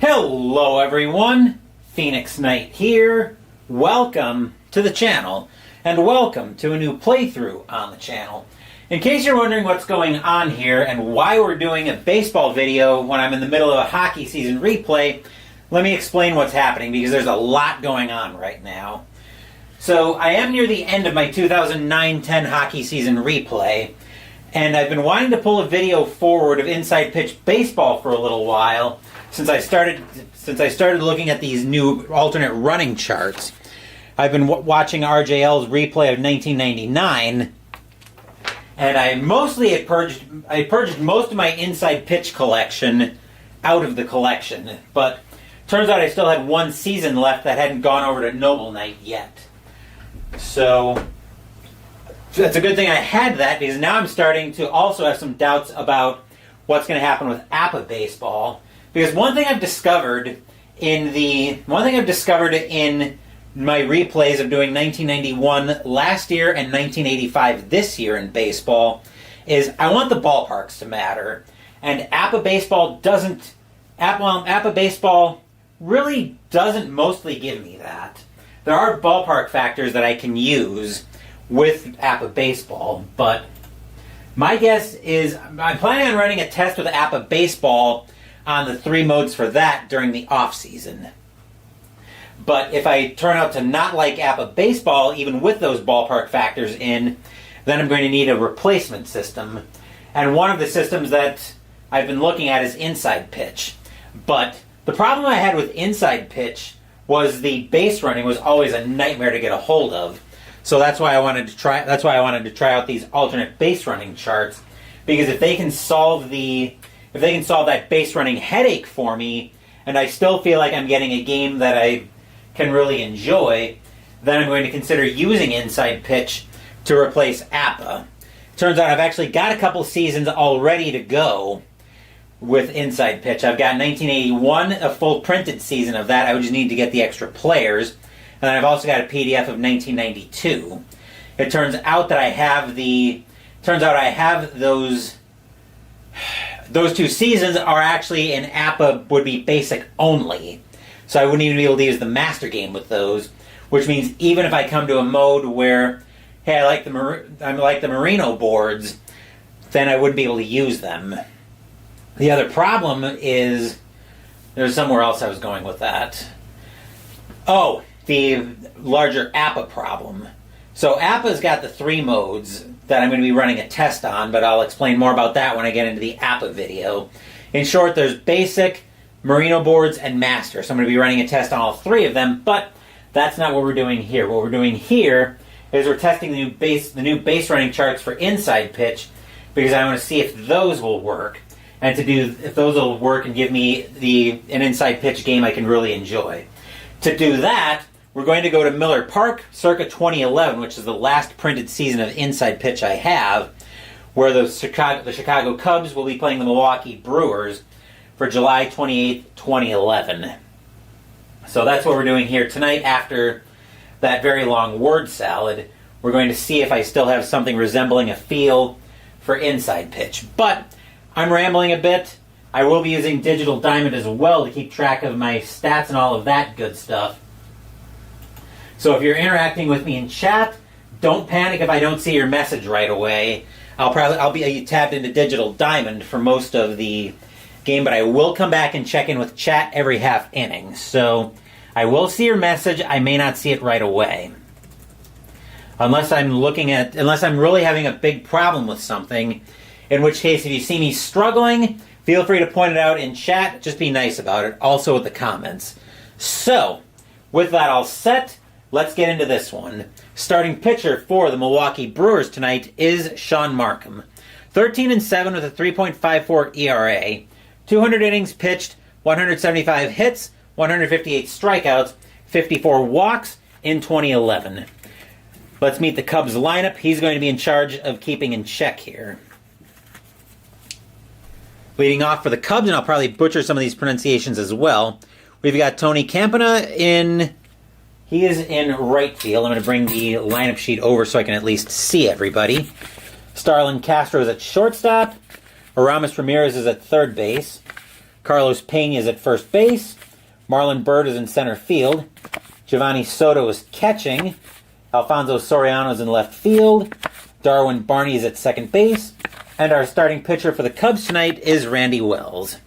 Hello everyone, Phoenix Knight here. Welcome to the channel, and welcome to a new playthrough on the channel. In case you're wondering what's going on here and why we're doing a baseball video when I'm in the middle of a hockey season replay, let me explain what's happening because there's a lot going on right now. So I am near the end of my 2009-10 hockey season replay, and I've been wanting to pull a video forward of inside pitch baseball for a little while since I started looking at these new alternate running charts. I've been watching RJL's replay of 1999, and I purged most of my inside pitch collection out of the collection, but turns out I still had one season left that hadn't gone over to Noble Knight yet. So that's a good thing I had that, because now I'm starting to also have some doubts about what's going to happen with APA baseball. Because one thing I've discovered in my replays of doing 1991 last year and 1985 this year in baseball is I want the ballparks to matter. And APA baseball really doesn't mostly give me that. There are ballpark factors that I can use with APA baseball, but my guess is I'm planning on running a test with APA baseball on the three modes for that during the off season. But if I turn out to not like APA baseball, even with those ballpark factors in, then I'm going to need a replacement system. And one of the systems that I've been looking at is inside pitch. But the problem I had with inside pitch was the base running was always a nightmare to get a hold of. So that's why I wanted to try out these alternate base running charts, because if they can solve that base running headache for me, and I still feel like I'm getting a game that I can really enjoy, then I'm going to consider using inside pitch to replace APA. Turns out I've actually got a couple seasons all ready to go with inside pitch. I've got 1981, a full printed season of that. I would just need to get the extra players. And then I've also got a PDF of 1992. It turns out that I have those two seasons are actually in APA would be basic only. So I wouldn't even be able to use the master game with those, which means even if I come to a mode where, hey, I like the Merino boards, then I wouldn't be able to use them. The other problem is, there's somewhere else I was going with that. Oh, the larger APA problem. So APA's got the three modes that I'm going to be running a test on, but I'll explain more about that when I get into the APA video. In short, there's basic, Merino boards, and master. So I'm going to be running a test on all three of them, but that's not what we're doing here. What we're doing here is we're testing the new base running charts for inside pitch, because I want to see if those will work, and if those will work and give me an inside pitch game I can really enjoy. To do that, we're going to go to Miller Park circa 2011, which is the last printed season of inside pitch I have, where the Chicago Cubs will be playing the Milwaukee Brewers for July 28th, 2011. So that's what we're doing here tonight. After that very long word salad, we're going to see if I still have something resembling a feel for inside pitch. But I'm rambling a bit. I will be using Digital Diamond as well to keep track of my stats and all of that good stuff. So if you're interacting with me in chat, don't panic if I don't see your message right away. I'll be tabbed into Digital Diamond for most of the game, but I will come back and check in with chat every half inning. So I will see your message. I may not see it right away. Unless I'm really having a big problem with something, in which case if you see me struggling, feel free to point it out in chat. Just be nice about it. Also with the comments. So, with that all set, let's get into this one. Starting pitcher for the Milwaukee Brewers tonight is Sean Markham. 13-7 with a 3.54 ERA. 200 innings pitched, 175 hits, 158 strikeouts, 54 walks in 2011. Let's meet the Cubs lineup. He's going to be in charge of keeping in check here. Leading off for the Cubs, and I'll probably butcher some of these pronunciations as well, we've got Tony Campana he is in right field. I'm going to bring the lineup sheet over so I can at least see everybody. Starlin Castro is at shortstop. Aramis Ramirez is at third base. Carlos Pena is at first base. Marlon Byrd is in center field. Giovanni Soto is catching. Alfonso Soriano is in left field. Darwin Barney is at second base. And our starting pitcher for the Cubs tonight is Randy Wells.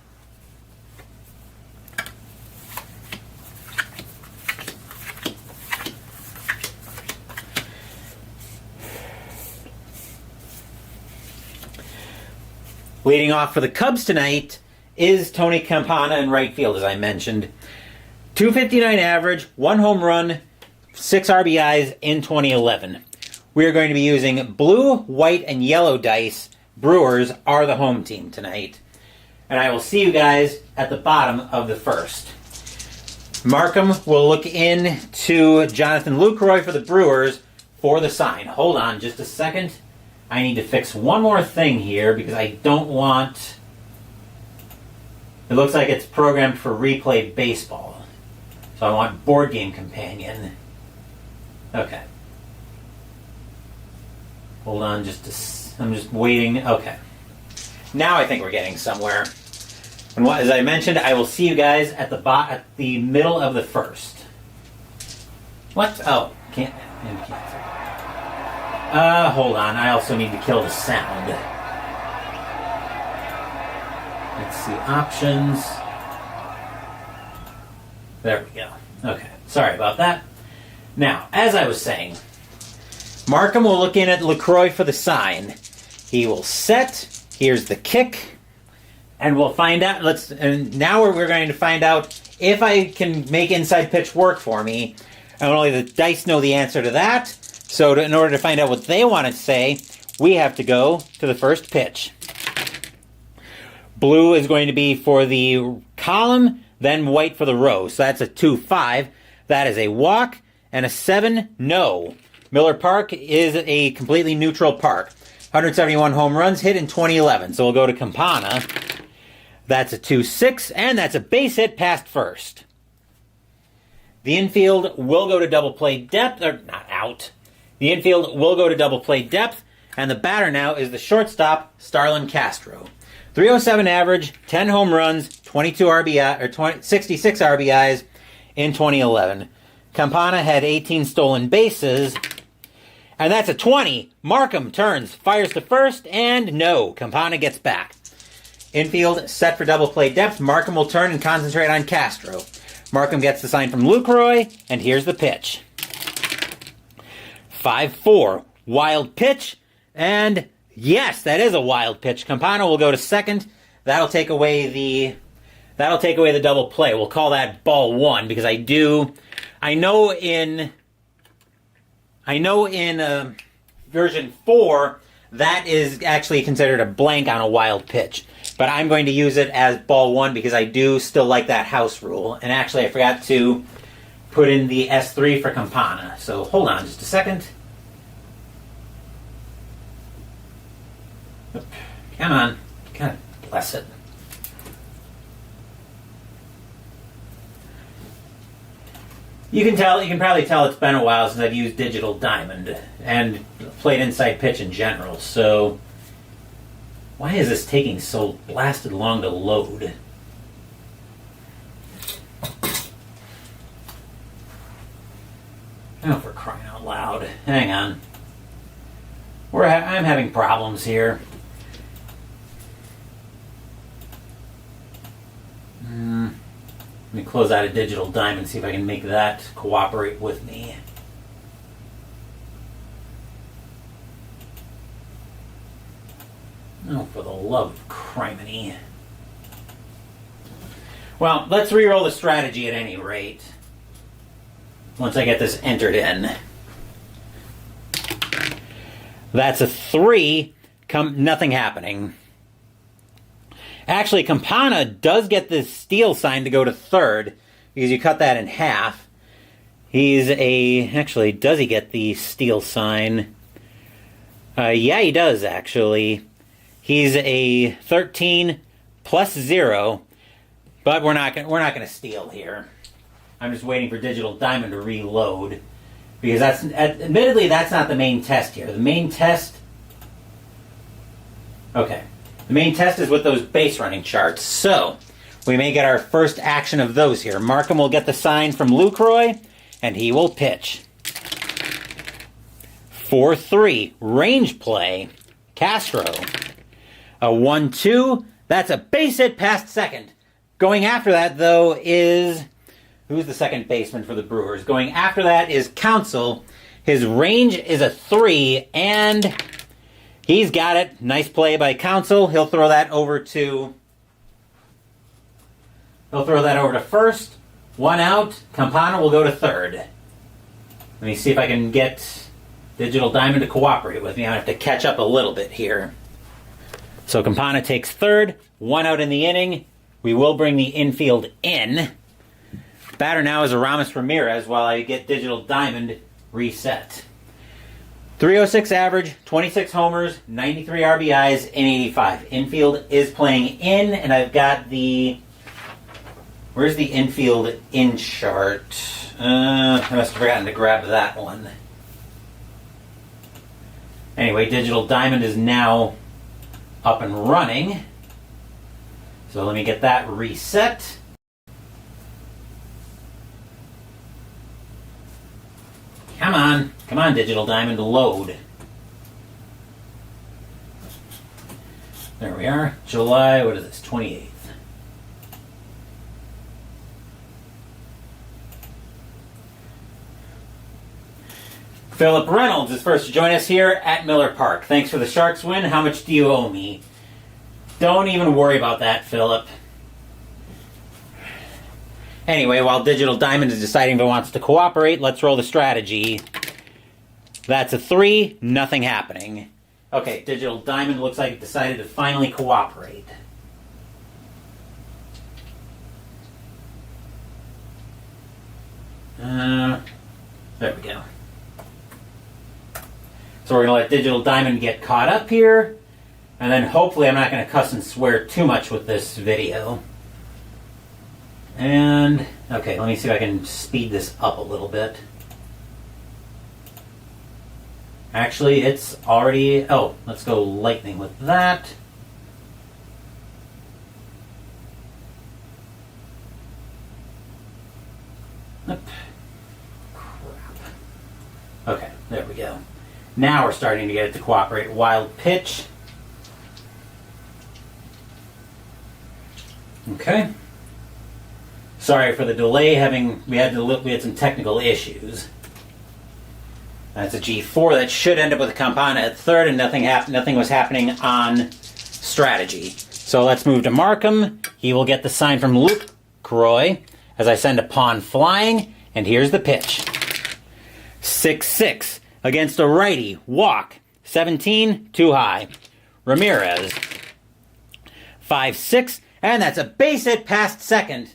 Leading off for the Cubs tonight is Tony Campana in right field, as I mentioned. .259 average, 1 home run, 6 RBIs in 2011. We are going to be using blue, white, and yellow dice. Brewers are the home team tonight. And I will see you guys at the bottom of the first. Markham will look in to Jonathan Lucroy for the Brewers for the sign. Hold on just a second. I need to fix one more thing here because I don't want... It looks like it's programmed for replay baseball. So I want board game companion. Okay. Hold on I'm just waiting. Okay. Now I think we're getting somewhere. And as I mentioned, I will see you guys at the middle of the first. What? Oh, can't. Hold on. I also need to kill the sound. Let's see. Options. There we go. Okay. Sorry about that. Now, as I was saying, Markham will look in at LaCroix for the sign. He will set. Here's the kick. And we'll find out. And now we're going to find out if I can make inside pitch work for me. And only the dice know the answer to that. So in order to find out what they want to say, we have to go to the first pitch. Blue is going to be for the column, then white for the row. So that's a 2-5. That is a walk. And a 7, no. Miller Park is a completely neutral park. 171 home runs hit in 2011. So we'll go to Campana. That's a 2-6, and that's a base hit past first. The infield will go to double play depth, or not out. The infield will go to double play depth, and the batter now is the shortstop, Starlin Castro. 307 average, 10 home runs, 22 RBI, or 66 RBIs in 2011. Campana had 18 stolen bases, and that's a 20. Markham turns, fires to first, and no, Campana gets back. Infield set for double play depth. Markham will turn and concentrate on Castro. Markham gets the sign from Lucroy, and here's the pitch. 5-4. Wild pitch, and yes, that is a wild pitch. Campana will go to second. That'll take away the double play. We'll call that ball 1 because I know in version 4 that is actually considered a blank on a wild pitch. But I'm going to use it as ball 1 because I do still like that house rule. And actually I forgot to put in the S3 for Campana. So hold on just a second. Come on. God bless it. You can probably tell it's been a while since I've used Digital Diamond and played inside pitch in general. So why is this taking so blasted long to load? Oh, for crying out loud. Hang on. I'm having problems here. Let me close out a Digital Diamond and see if I can make that cooperate with me. Oh, for the love of criminy. Well, let's re-roll the strategy at any rate. Once I get this entered in. That's a 3. Nothing happening. Actually, Campana does get this steal sign to go to third because you cut that in half. Actually, does he get the steal sign? Yeah, he does, actually. He's a 13 plus 0, but we're not going to steal here. I'm just waiting for Digital Diamond to reload because admittedly that's not the main test here. The main test is with those base running charts. So we may get our first action of those here. Markham will get the sign from Lucroy, and he will pitch. 4-3, range play, Castro. A 1-2, that's a base hit past second. Going after that, though, is... Who's the second baseman for the Brewers? Going after that is Counsell. His range is a 3, and he's got it. Nice play by Counsell. He'll throw that over to first. 1 out. Campana will go to third. Let me see if I can get Digital Diamond to cooperate with me. I have to catch up a little bit here. So Campana takes third. 1 out in the inning. We will bring the infield in. Batter now is Aramis Ramirez while I get Digital Diamond reset. 306 average, 26 homers, 93 RBIs, and 85. Infield is playing in, and I've got the... Where's the infield in chart? I must have forgotten to grab that one. Anyway, Digital Diamond is now up and running. So let me get that reset. Come on, Digital Diamond, load. There we are. July, what is this, 28th. Philip Reynolds is first to join us here at Miller Park. Thanks for the Sharks win. How much do you owe me? Don't even worry about that, Philip. Anyway, while Digital Diamond is deciding if it wants to cooperate, let's roll the strategy. That's a 3, nothing happening. Okay, Digital Diamond looks like it decided to finally cooperate. There we go. So we're going to let Digital Diamond get caught up here, and then hopefully I'm not going to cuss and swear too much with this video. And, okay, let me see if I can speed this up a little bit. Actually, it's already... Oh, let's go lightning with that. Crap. Okay, there we go. Now we're starting to get it to cooperate. Wild pitch. Okay. Sorry for the delay. We had some technical issues. That's a G4 that should end up with a Campana at third, and nothing was happening on strategy. So let's move to Markham. He will get the sign from Luke Croy as I send a pawn flying, and here's the pitch. 6-6 against a righty. Walk. 17, too high. Ramirez. 5-6, and that's a base hit past second.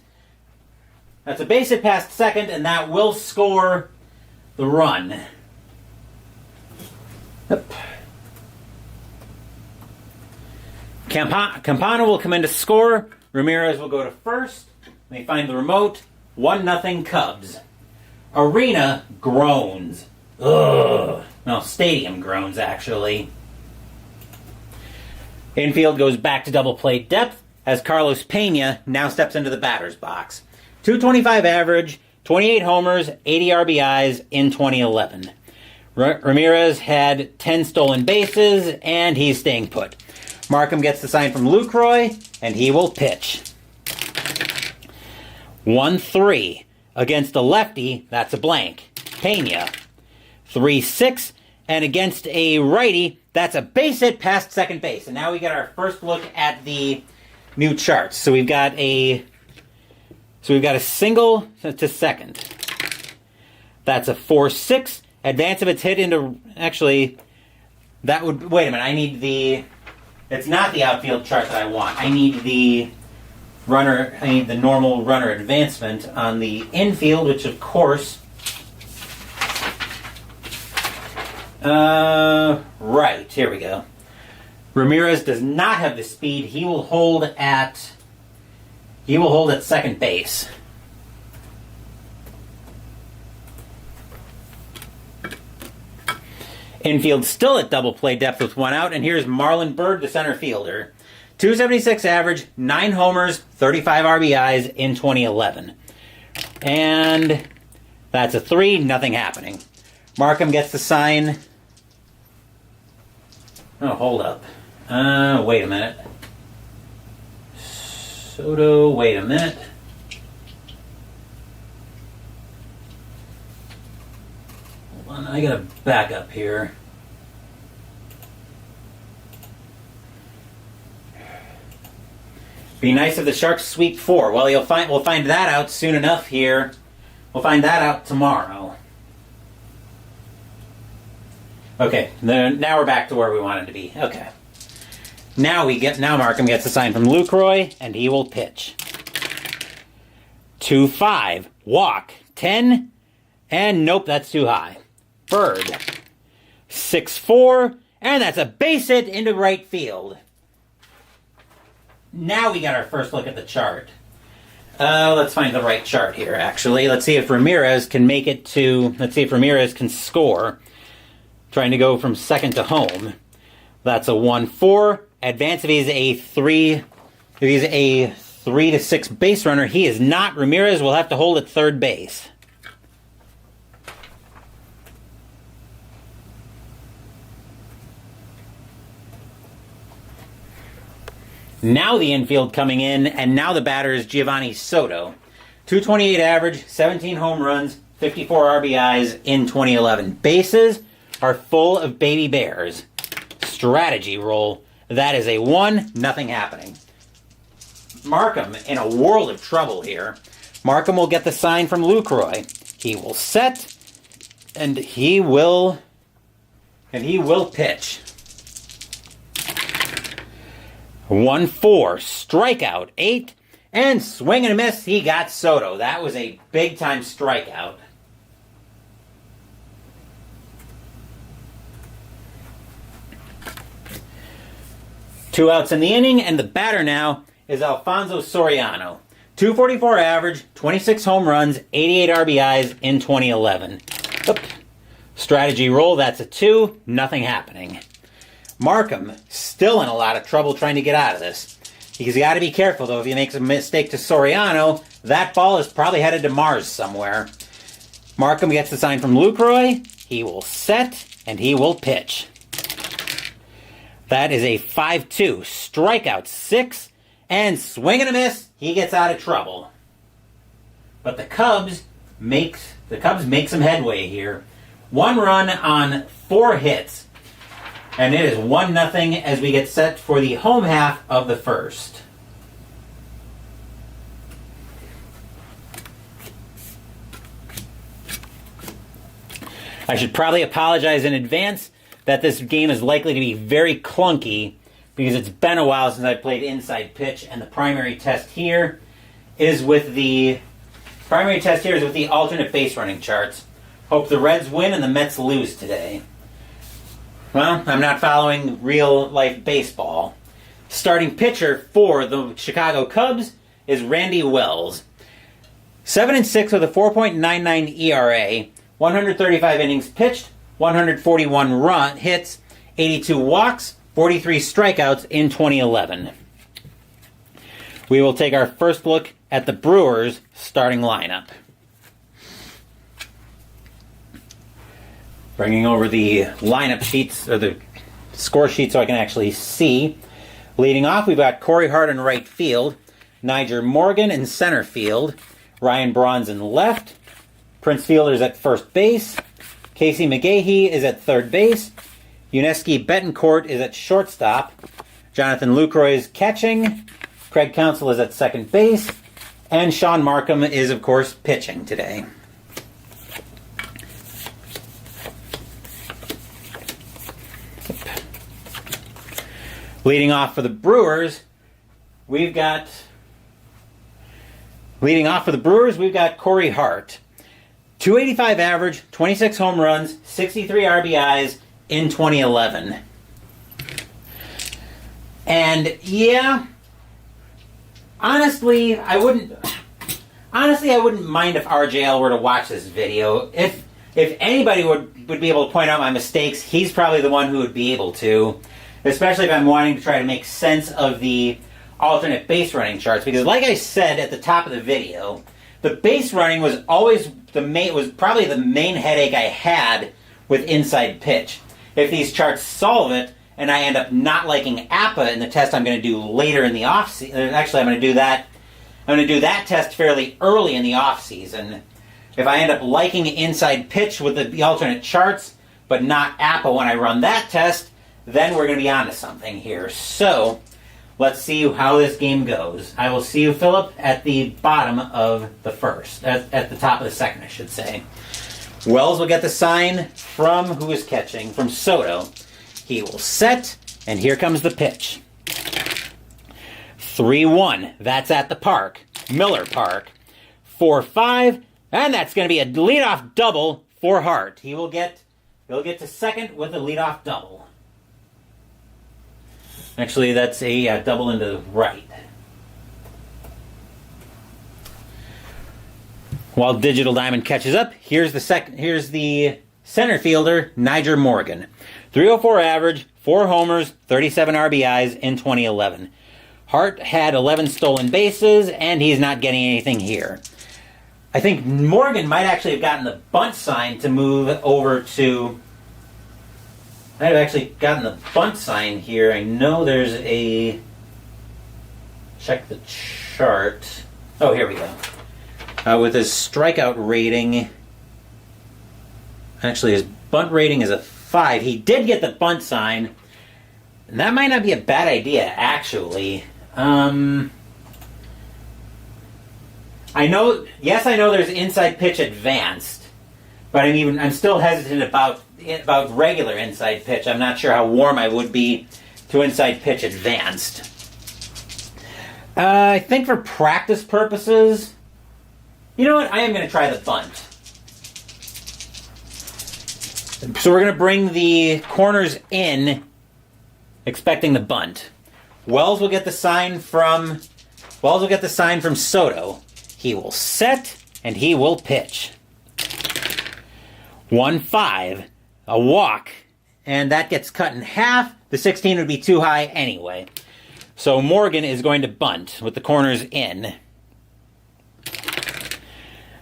That's a base hit past second, and that will score the run. Yep. Campana will come in to score. Ramirez will go to first. Let me find the remote. 1-0 Cubs. Arena groans. Ugh. No, stadium groans, actually. Infield goes back to double play depth as Carlos Pena now steps into the batter's box. 225 average, 28 homers, 80 RBIs in 2011. Ramirez had 10 stolen bases, and he's staying put. Markham gets the sign from Lucroy, and he will pitch. 1-3 against a lefty, that's a blank. Pena. 3-6, and against a righty, that's a base hit past second base. And now we get our first look at the new charts. So we've got a single to second. That's a 4-6. Advance if it's hit into... Actually, that would... Wait a minute. I need the... It's not the outfield chart that I want. I need the runner... I need the normal runner advancement on the infield, which, of course... Right. Here we go. Ramirez does not have the speed. He will hold at second base. Infield still at double play depth with 1 out, and here's Marlon Byrd, the center fielder. 276 average, 9 homers, 35 RBIs in 2011. And that's a 3, nothing happening. Markham gets the sign. Oh, hold up. Wait a minute. Soto, wait a minute. Hold on, I gotta back up here. Be nice if the Sharks sweep 4. Well, we'll find that out soon enough here. We'll find that out tomorrow. Okay, now we're back to where we wanted to be. Okay. Now Markham gets a sign from Lucroy, and he will pitch. 2-5, walk, 10, and nope, that's too high. Bird. 6-4, and that's a base hit into right field. Now we got our first look at the chart. Let's find the right chart here, actually. Let's see if Ramirez can make it to... Let's see if Ramirez can score. Trying to go from second to home. That's a 1-4. Advance if he's a 3... If he's a 3 to 6 base runner. He is not. Ramirez will have to hold at third base. Now the infield coming in, and now the batter is Giovanni Soto. 228 average, 17 home runs, 54 RBIs in 2011. Bases are full of baby bears. Strategy roll. That is a 1, nothing happening. Markham in a world of trouble here. Markham will get the sign from Lucroy. He will set, and he will pitch. 1-4, strikeout, 8, and swing and a miss, he got Soto. That was a big-time strikeout. Two outs in the inning, and the batter now is Alfonso Soriano. 244 average, 26 home runs, 88 RBIs in 2011. Oop. Strategy roll, that's a 2, nothing happening. Markham still in a lot of trouble trying to get out of this. He's got to be careful, though. If he makes a mistake to Soriano, that ball is probably headed to Mars somewhere. Markham gets the sign from Lucroy. He will set, and he will pitch. That is a 5-2. Strikeout 6, and swing and a miss. He gets out of trouble. But the Cubs make some headway here. 1 run on 4 hits. And it is 1-0 as we get set for the home half of the first. I should probably apologize in advance that this game is likely to be very clunky because it's been a while since I played inside pitch, and the primary test here is with the alternate base running charts. Hope the Reds win and the Mets lose today. Well, I'm not following real-life baseball. Starting pitcher for the Chicago Cubs is Randy Wells. 7-6 with a 4.99 ERA, 135 innings pitched, 141 hits, 82 walks, 43 strikeouts in 2011. We will take our first look at the Brewers' starting lineup. Bringing over the lineup sheets, or the score sheet, so I can actually see. Leading off, we've got Corey Hart in right field, Niger Morgan in center field, Ryan Braun's in left, Prince Fielder's at first base, Casey McGahee is at third base, Yuneski Betancourt is at shortstop, Jonathan Lucroy is catching, Craig Counsell is at second base, and Sean Markham is, of course, pitching today. Leading off for the Brewers, we've got Corey Hart. 285 average, 26 home runs, 63 RBIs in 2011. And yeah, honestly, I wouldn't mind if RJL were to watch this video. If anybody would be able to point out my mistakes, he's probably the one who would be able to. especially if I'm wanting to try to make sense of the alternate base running charts. Because like I said at the top of the video, the base running was always probably the main headache I had with inside pitch. If these charts solve it, and I end up not liking APA in the test I'm going to do later in the off season. Actually, I'm going to do that test fairly early in the off season. If I end up liking inside pitch with the alternate charts, but not APA when I run that test, then we're going to be onto something here. So let's see how this game goes. I will see you, Philip, at the bottom of the first, at the top of the second, I should say. Wells will get the sign from who is catching, from Soto. He will set, and here comes the pitch. 3-1. That's at the park, Miller Park. 4-5, and that's going to be a leadoff double for Hart. He'll get to second with a leadoff double. Actually, that's a double into the right. While Digital Diamond catches up, here's the center fielder, Nyjer Morgan. 304 average, 4 homers, 37 RBIs in 2011. Hart had 11 stolen bases, and he's not getting anything here. I think Morgan might actually have gotten the bunt sign to move over to... Might have actually gotten the bunt sign here. I know there's a... Check the chart. Oh, here we go. With his strikeout rating... Actually, his bunt rating is a 5. He did get the bunt sign. And that might not be a bad idea, actually. I know there's inside pitch advanced, but I'm still hesitant about regular inside pitch. I'm not sure how warm I would be to inside pitch advanced. I think for practice purposes, you know what? I am going to try the bunt. So we're going to bring the corners in, expecting the bunt. Wells will get the sign from Soto. He will set, and he will pitch. 1-5, a walk, and that gets cut in half. The 16 would be too high anyway. So Morgan is going to bunt with the corners in.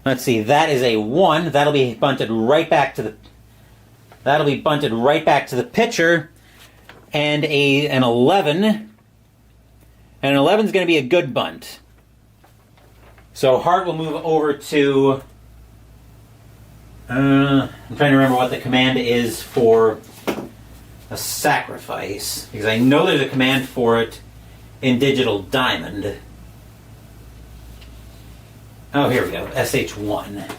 Let's see, that is a 1. That'll be bunted right back to the pitcher. And an 11. And an 11 is going to be a good bunt. So Hart will move over to... I'm trying to remember what the command is for a sacrifice. Because I know there's a command for it in Digital Diamond. Oh, here we go. SH1.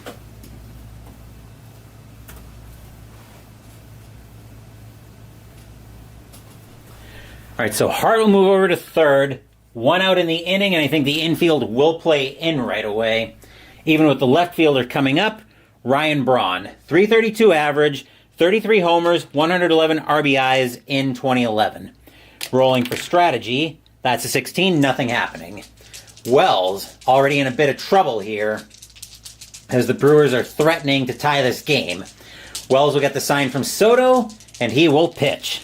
Alright, so Hart will move over to third. 1 out in the inning, and I think the infield will play in right away. Even with the left fielder coming up, Ryan Braun. 332 average, 33 homers, 111 RBIs in 2011. Rolling for strategy, that's a 16, nothing happening. Wells, already in a bit of trouble here, as the Brewers are threatening to tie this game. Wells will get the sign from Soto, and he will pitch.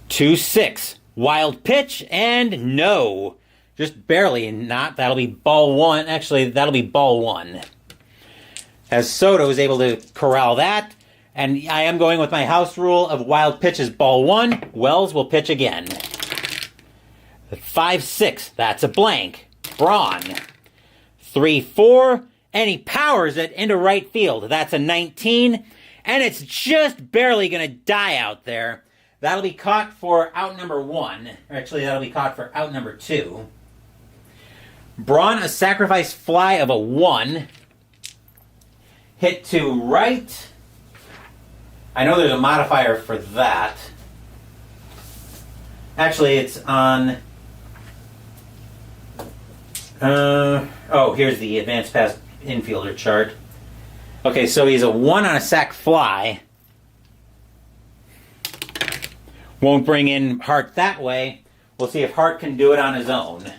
2-6. Wild pitch, and no. Just barely not. That'll be ball 1. Actually, that'll be ball 1. As Soto is able to corral that, and I am going with my house rule of wild pitch is ball 1. Wells will pitch again. 5-6. That's a blank. Braun. 3-4, and he powers it into right field. That's a 19, and it's just barely going to die out there. That'll be caught for out number 1. Actually, that'll be caught for out number 2. Braun, a sacrifice fly of a 1. Hit to right. I know there's a modifier for that. Actually, it's on... here's the advanced pass infielder chart. Okay, so he's a 1 on a sac fly. Won't bring in Hart that way. We'll see if Hart can do it on his own.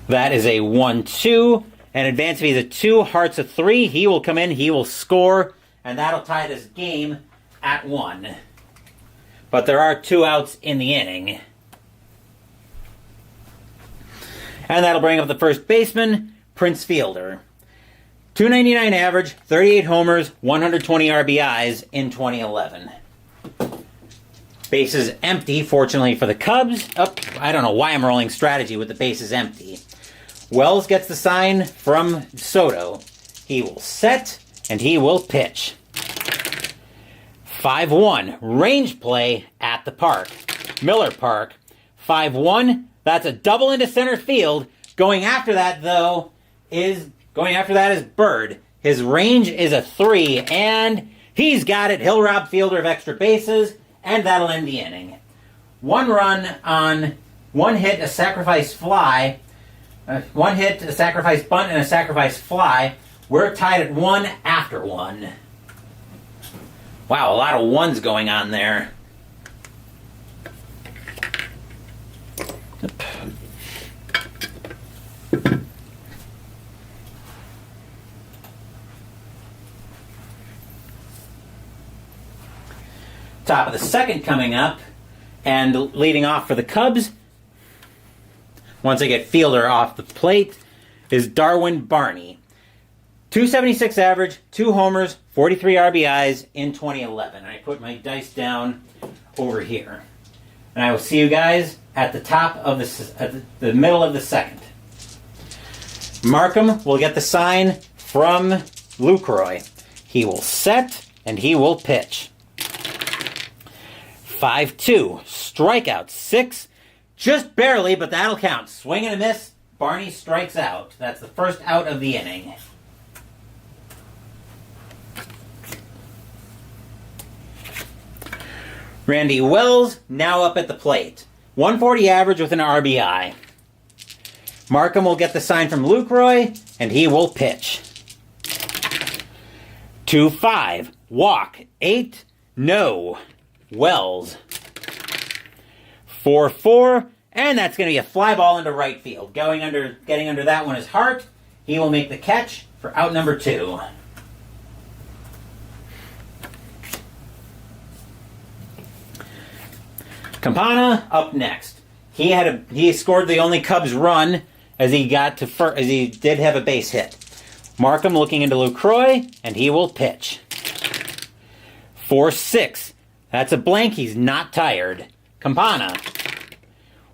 That is a 1-2. And advance if he's a 2, Hart's a 3. He will come in, he will score, and that'll tie this game at 1. But there are 2 outs in the inning. And that'll bring up the first baseman, Prince Fielder. .299 average, 38 homers, 120 RBIs in 2011. Bases empty, fortunately for the Cubs. I don't know why I'm rolling strategy with the bases empty. Wells gets the sign from Soto. He will set, and he will pitch. 5-1, range play at the park. Miller Park. 5-1, that's a double into center field. Going after that, though, is Bird. His range is a 3, and he's got it. He'll rob Fielder of extra bases, and that'll end the inning. 1 run on 1 hit, a sacrifice fly. 1 hit, a sacrifice bunt, and a sacrifice fly. We're tied at 1 after 1. Wow, a lot of 1s going on there. Top of the second coming up, and leading off for the Cubs, once I get Fielder off the plate, is Darwin Barney. .276 average, 2 homers, 43 RBIs in 2011. And I put my dice down over here. And I will see you guys at the top of the middle of the second. Markham will get the sign from Lucroy. He will set, and he will pitch. 5-2, strikeout 6, just barely, but that'll count. Swing and a miss, Barney strikes out. That's the first out of the inning. Randy Wells, now up at the plate. 140 average with an RBI. Markham will get the sign from Lucroy, and he will pitch. 2-5, walk, 8, no. Wells. 4-4, and that's going to be a fly ball into right field. Getting under that one is Hart. He will make the catch for out number 2. Campana up next. He scored the only Cubs run as he did have a base hit. Markham looking into Lucroy, and he will pitch. 4-6. That's a blank. He's not tired. Campana.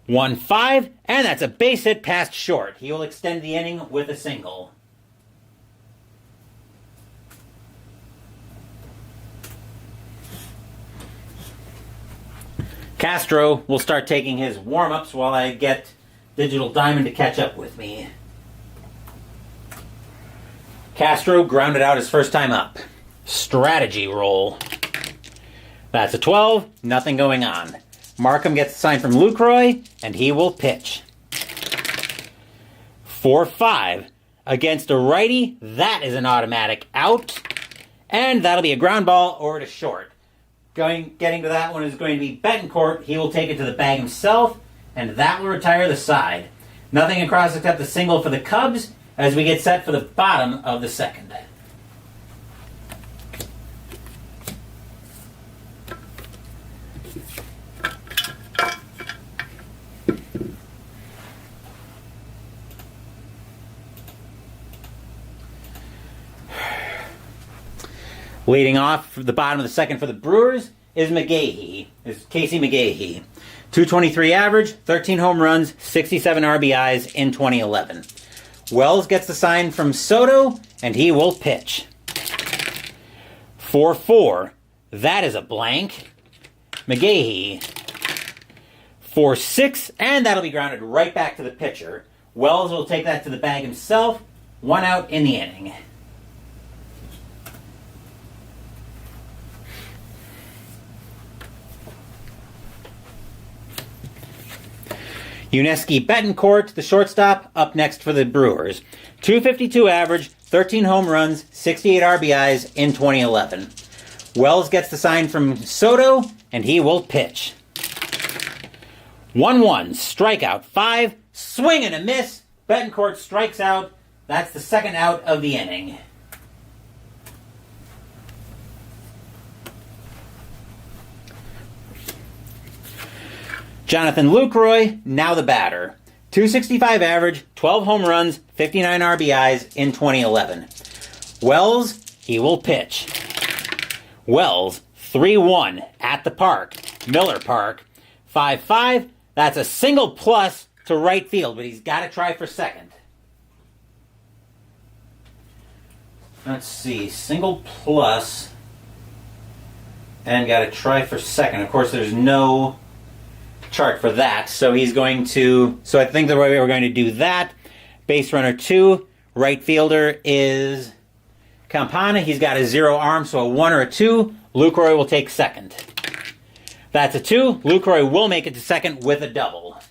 1-5, and that's a base hit past short. He will extend the inning with a single. Castro will start taking his warm-ups while I get Digital Diamond to catch up with me. Castro grounded out his first time up. Strategy roll. That's a 12, nothing going on. Markham gets the sign from Lucroy, and he will pitch. 4-5. Against a righty, that is an automatic out. And that'll be a ground ball over to short. Getting to that one is going to be Betancourt. He will take it to the bag himself, and that will retire the side. Nothing across except a single for the Cubs as we get set for the bottom of the second. Leading off the bottom of the second for the Brewers is Casey McGahee. .223 average, 13 home runs, 67 RBIs in 2011. Wells gets the sign from Soto, and he will pitch. 4-4. That is a blank. McGahee. 4-6, and that'll be grounded right back to the pitcher. Wells will take that to the bag himself. 1 out in the inning. Yuniesky Betancourt, the shortstop, up next for the Brewers. .252 average, 13 home runs, 68 RBIs in 2011. Wells gets the sign from Soto, and he will pitch. 1-1, strikeout 5, swing and a miss. Betancourt strikes out. That's the second out of the inning. Jonathan Lucroy, now the batter. 265 average, 12 home runs, 59 RBIs in 2011. Wells, he will pitch. Wells, 3-1 at the park, Miller Park. 5-5, that's a single plus to right field, but he's got to try for second. Let's see, single plus, and got to try for second. Of course, there's no chart for that, so he's going to, so I think the way we're going to do that, base runner 2, right fielder is Campana. He's got a 0 arm, so a 1 or a 2. Lucroy will take second. That's a 2. Lucroy will make it to second with a double.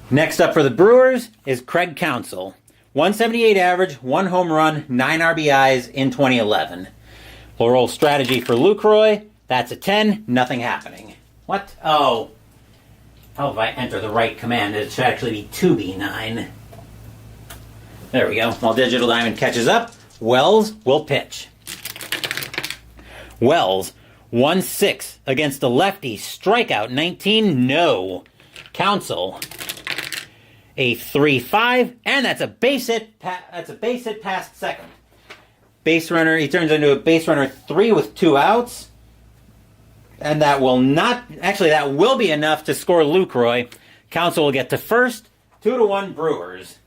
Next up for the Brewers is Craig Counsell. 178 average, 1 home run, 9 RBIs in 2011. We'll roll strategy for Lucroy. That's a 10. Nothing happening. What? Oh. How if I enter the right command? It should actually be 2B9. There we go. While Digital Diamond catches up, Wells will pitch. Wells, 1-6 against the lefty. Strikeout 19. No. Counsell, a 3-5, and that's a base hit. That's a base hit past second. Base runner. He turns into a base runner 3 with 2 outs, and that will not. Actually, that will be enough to score Lucroy. Counsell will get to first. 2-1 Brewers.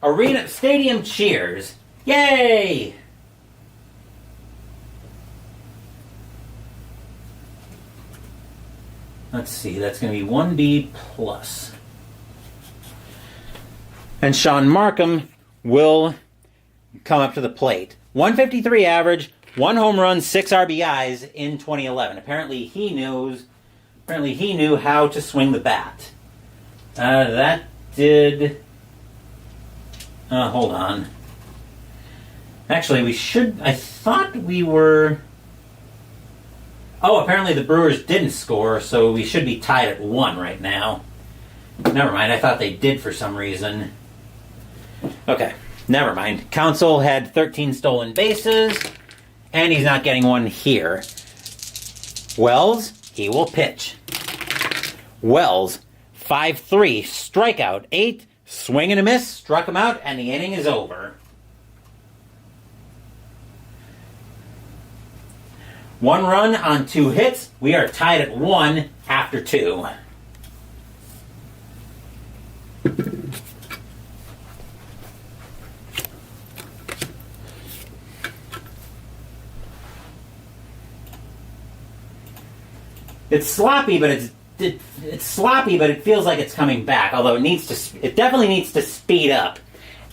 Arena stadium cheers. Yay! Let's see. That's going to be 1B plus. And Sean Markham will come up to the plate. 153 average, 1 home run, 6 RBIs in 2011. Apparently he knew how to swing the bat. That did. Hold on. Actually, I thought we were. Oh, apparently the Brewers didn't score, so we should be tied at 1 right now. Never mind. I thought they did for some reason. Okay, never mind. Counsell had 13 stolen bases, and he's not getting one here. Wells, he will pitch. Wells, 5-3, strikeout 8, swing and a miss, struck him out, and the inning is over. 1 run on 2 hits. We are tied at 1 after 2. It's sloppy, but it's sloppy, but it feels like it's coming back. Although it definitely needs to speed up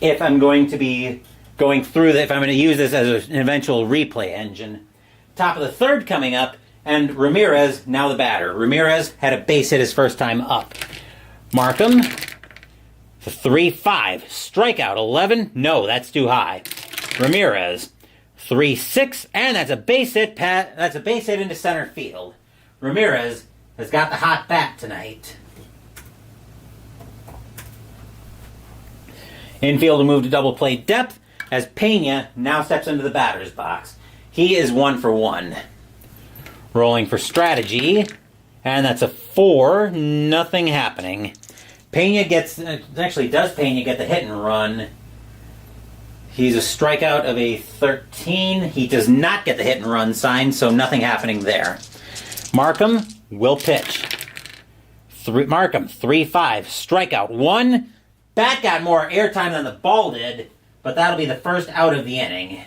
if I'm going to be going through if I'm going to use this as an eventual replay engine. Top of the third coming up, and Ramirez now the batter. Ramirez had a base hit his first time up. Markham, 3-5, strikeout 11. No, that's too high. Ramirez, 3-6, and that's a base hit. That's a base hit into center field. Ramirez has got the hot bat tonight. Infield will move to double play depth as Pena now steps into the batter's box. He is 1 for 1. Rolling for strategy, and that's a 4. Nothing happening. Pena gets. Actually, does Pena get the hit and run? He's a strikeout of a 13. He does not get the hit and run sign, so nothing happening there. Markham will pitch. Markham, 3-5, strikeout 1. Bat got more airtime than the ball did, but that'll be the first out of the inning.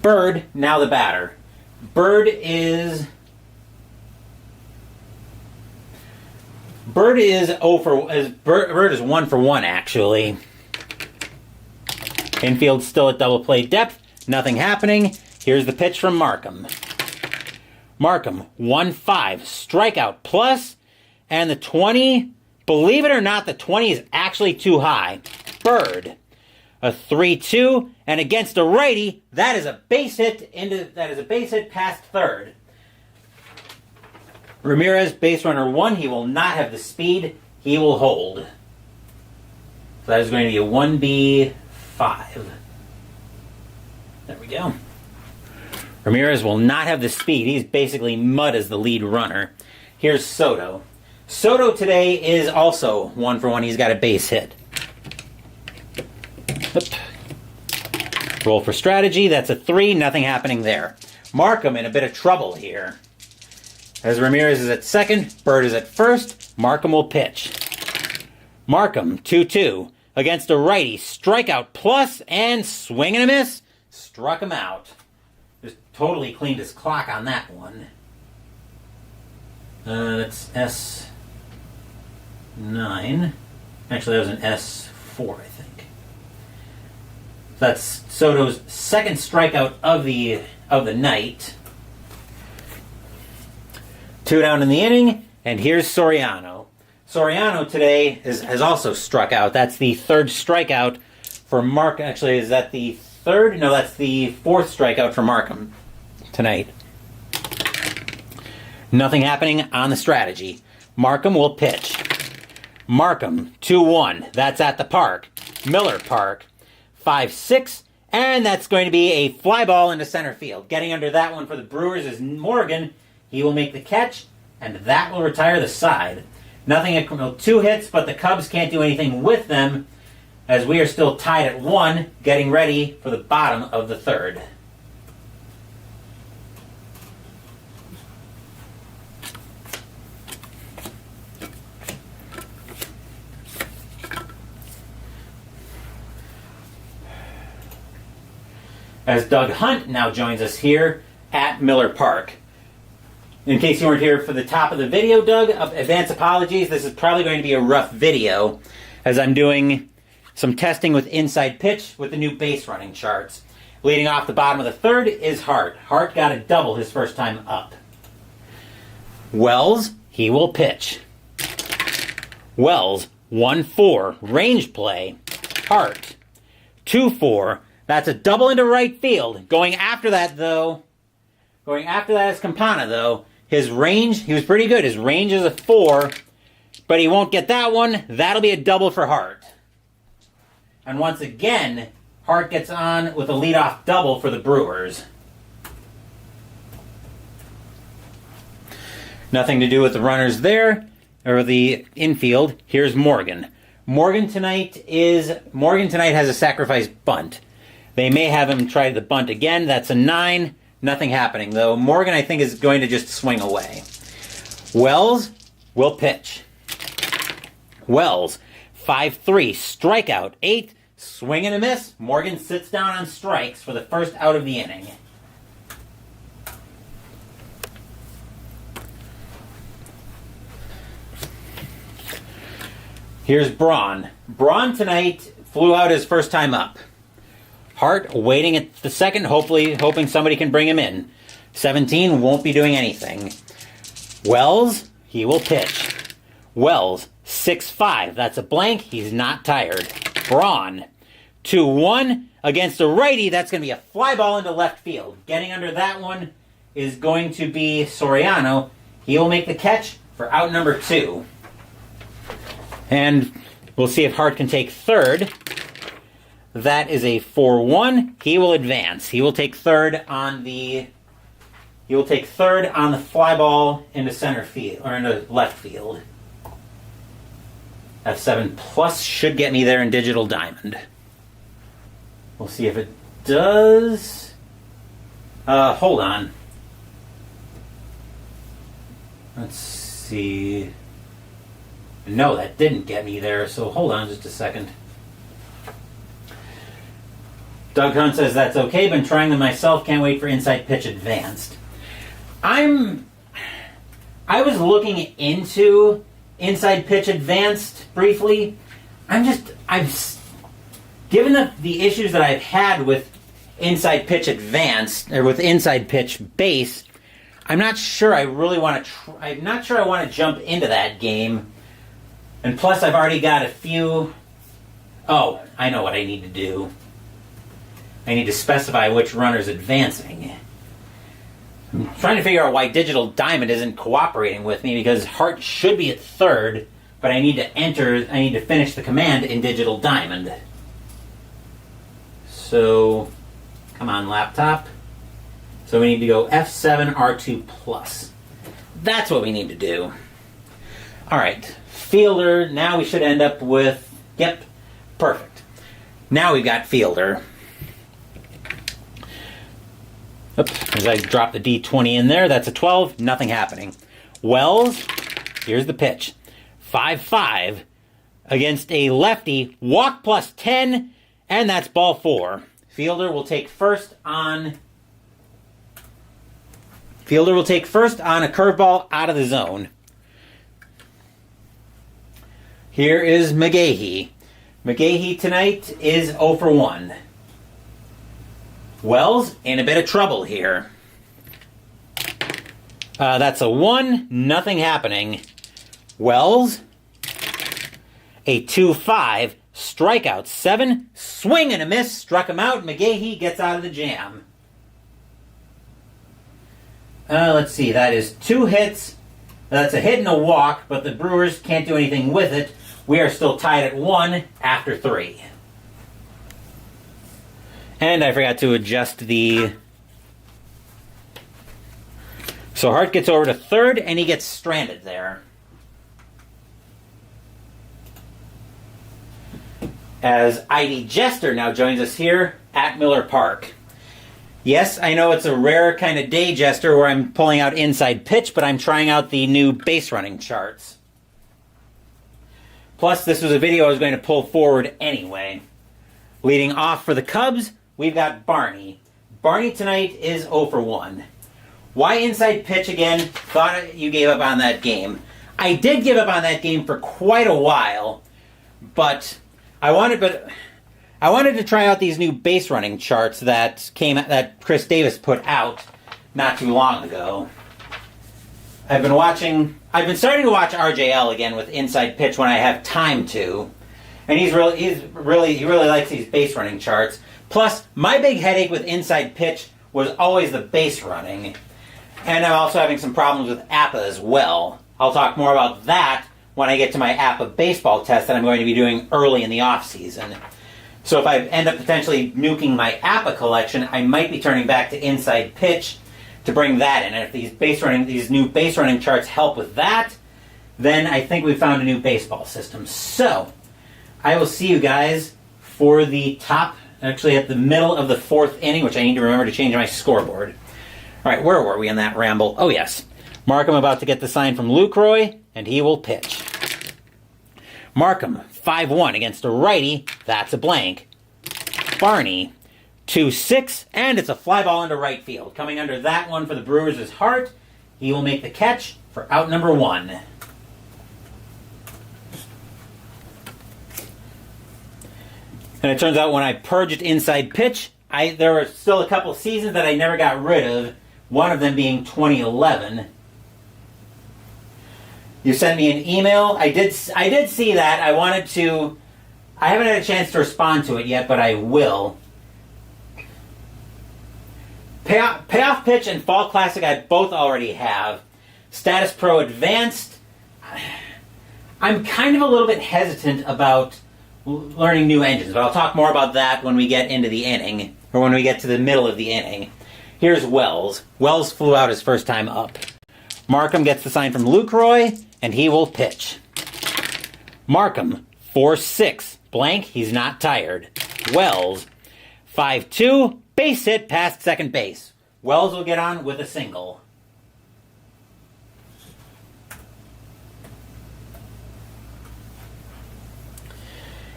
Bird, now the batter. Bird is 1 for 1 actually. Infield still at double play depth. Nothing happening. Here's the pitch from Markham. Markham, 1-5, strikeout plus, and the 20. Believe it or not, the 20 is actually too high. Bird, a 3-2, and against a righty, that is a base hit past third. Ramirez, base runner 1. He will not have the speed. He will hold. So that is going to be a 1B5. There we go. Ramirez will not have the speed. He's basically mud as the lead runner. Here's Soto. Soto today is also 1-for-1. He's got a base hit. Oop. Roll for strategy. That's a 3. Nothing happening there. Markham in a bit of trouble here. As Ramirez is at second, Bird is at first. Markham will pitch. Markham, 2-2. Against a righty. Strikeout plus and swing and a miss. Struck him out. Just totally cleaned his clock on that one. That's S9. Actually, that was an S4, I think. That's Soto's second strikeout of the night. 2 down in the inning, and here's Soriano. Soriano today has also struck out. That's the third strikeout for Mark. Actually, is that the third? No, that's the fourth strikeout for Markham tonight. Nothing happening on the strategy. Markham will pitch. Markham, 2-1. That's at the park. Miller Park, 5-6. And that's going to be a fly ball into center field. Getting under that one for the Brewers is Morgan. He will make the catch, and that will retire the side. Nothing, 2 hits, but the Cubs can't do anything with them, as we are still tied at 1, getting ready for the bottom of the third. As Doug Hunt now joins us here at Miller Park. In case you weren't here for the top of the video, Doug, advance apologies. This is probably going to be a rough video, as I'm doing some testing with inside pitch with the new base running charts. Leading off the bottom of the third is Hart. Hart got a double his first time up. Wells, he will pitch. Wells, 1-4, range play. Hart, 2-4. That's a double into right field. Going after that is Campana, though. His range, he was pretty good. His range is a 4, but he won't get that one. That'll be a double for Hart. And once again, Hart gets on with a leadoff double for the Brewers. Nothing to do with the runners there, or the infield. Here's Morgan. Morgan tonight has a sacrifice bunt. They may have him try the bunt again. That's a 9. Nothing happening, though. Morgan, I think, is going to just swing away. Wells will pitch. Wells, 5-3, strikeout, 8, swing and a miss. Morgan sits down on strikes for the first out of the inning. Here's Braun. Braun tonight flew out his first time up. Hart waiting at the second, hoping somebody can bring him in. 17 won't be doing anything. Wells, he will pitch. Wells, 6-5. That's a blank. He's not tired. Braun, 2-1 against a righty. That's going to be a fly ball into left field. Getting under that one is going to be Soriano. He will make the catch for out number 2. And we'll see if Hart can take third. That is a 4-1. He will advance. He will take third on the fly ball into center field, or into left field. F7 plus should get me there in Digital Diamond. We'll see if it does. Hold on. Let's see. No, that didn't get me there, so hold on just a second. Doug Hunt says that's okay. Been trying them myself. Can't wait for Inside Pitch Advanced. I was looking into Inside Pitch Advanced briefly. I've given the issues that I've had with Inside Pitch Advanced or with Inside Pitch Base. I'm not sure I really want to. I'm not sure I want to jump into that game. And plus, I've already got a few. Oh, I know what I need to do. I need to specify which runner's advancing. I'm trying to figure out why Digital Diamond isn't cooperating with me, because Hart should be at third. but I need to finish the command in Digital Diamond. So, come on, laptop. So we need to go F7 R2 plus. That's what we need to do. All right, fielder. Now we should end up with, yep, perfect. Now we've got fielder. Oops, as I dropped the D20 in there, that's a 12, nothing happening. Wells, here's the pitch. 5-5 against a lefty, walk plus 10, and that's ball 4. Fielder will take first on a curveball out of the zone. Here is McGahee. McGahee tonight is 0 for 1. Wells in a bit of trouble here. That's a 1, nothing happening. Wells, a 2-5, strikeout 7, swing and a miss, struck him out. McGahee gets out of the jam. Let's see, that is 2 hits. That's a hit and a walk, but the Brewers can't do anything with it. We are still tied at 1 after 3. And I forgot to adjust the... So Hart gets over to third, and he gets stranded there. As ID Jester now joins us here at Miller Park. Yes, I know it's a rare kind of day, Jester, where I'm pulling out inside pitch, but I'm trying out the new base running charts. Plus, this was a video I was going to pull forward anyway. Leading off for the Cubs, we've got Barney. Barney tonight is 0 for 1. Why inside pitch again? Thought you gave up on that game. I did give up on that game for quite a while, but I wanted to try out these new base running charts that Chris Davis put out not too long ago. I've been starting to watch RJL again with inside pitch when I have time to, and he really likes these base running charts. Plus, my big headache with inside pitch was always the base running, and I'm also having some problems with APA as well. I'll talk more about that when I get to my APA baseball test that I'm going to be doing early in the off season. So if I end up potentially nuking my APA collection, I might be turning back to inside pitch to bring that in. And if these new base running charts help with that, then I think we've found a new baseball system. So I will see you guys for the top, actually at the middle of the 4th inning, which I need to remember to change my scoreboard. All right, where were we in that ramble? Oh yes, Markham about to get the sign from Lucroy, and he will pitch. Markham, 5-1 against a righty, that's a blank. Barney, 2-6, and it's a fly ball into right field. Coming under that one for the Brewers is Hart. He will make the catch for out number 1. And it turns out when I purged inside pitch, there were still a couple seasons that I never got rid of, one of them being 2011. You sent me an email. I did see that. I haven't had a chance to respond to it yet, but I will. Payoff Pitch and Fall Classic I both already have. Status Pro Advanced, I'm kind of a little bit hesitant about learning new engines, but I'll talk more about that when we get into the inning, or when we get to the middle of the inning. Here's Wells. Wells flew out his first time up. Markham gets the sign from Lucroy, and he will pitch. Markham, 4-6, blank, he's not tired. Wells, 5-2, base hit past second base. Wells will get on with a single.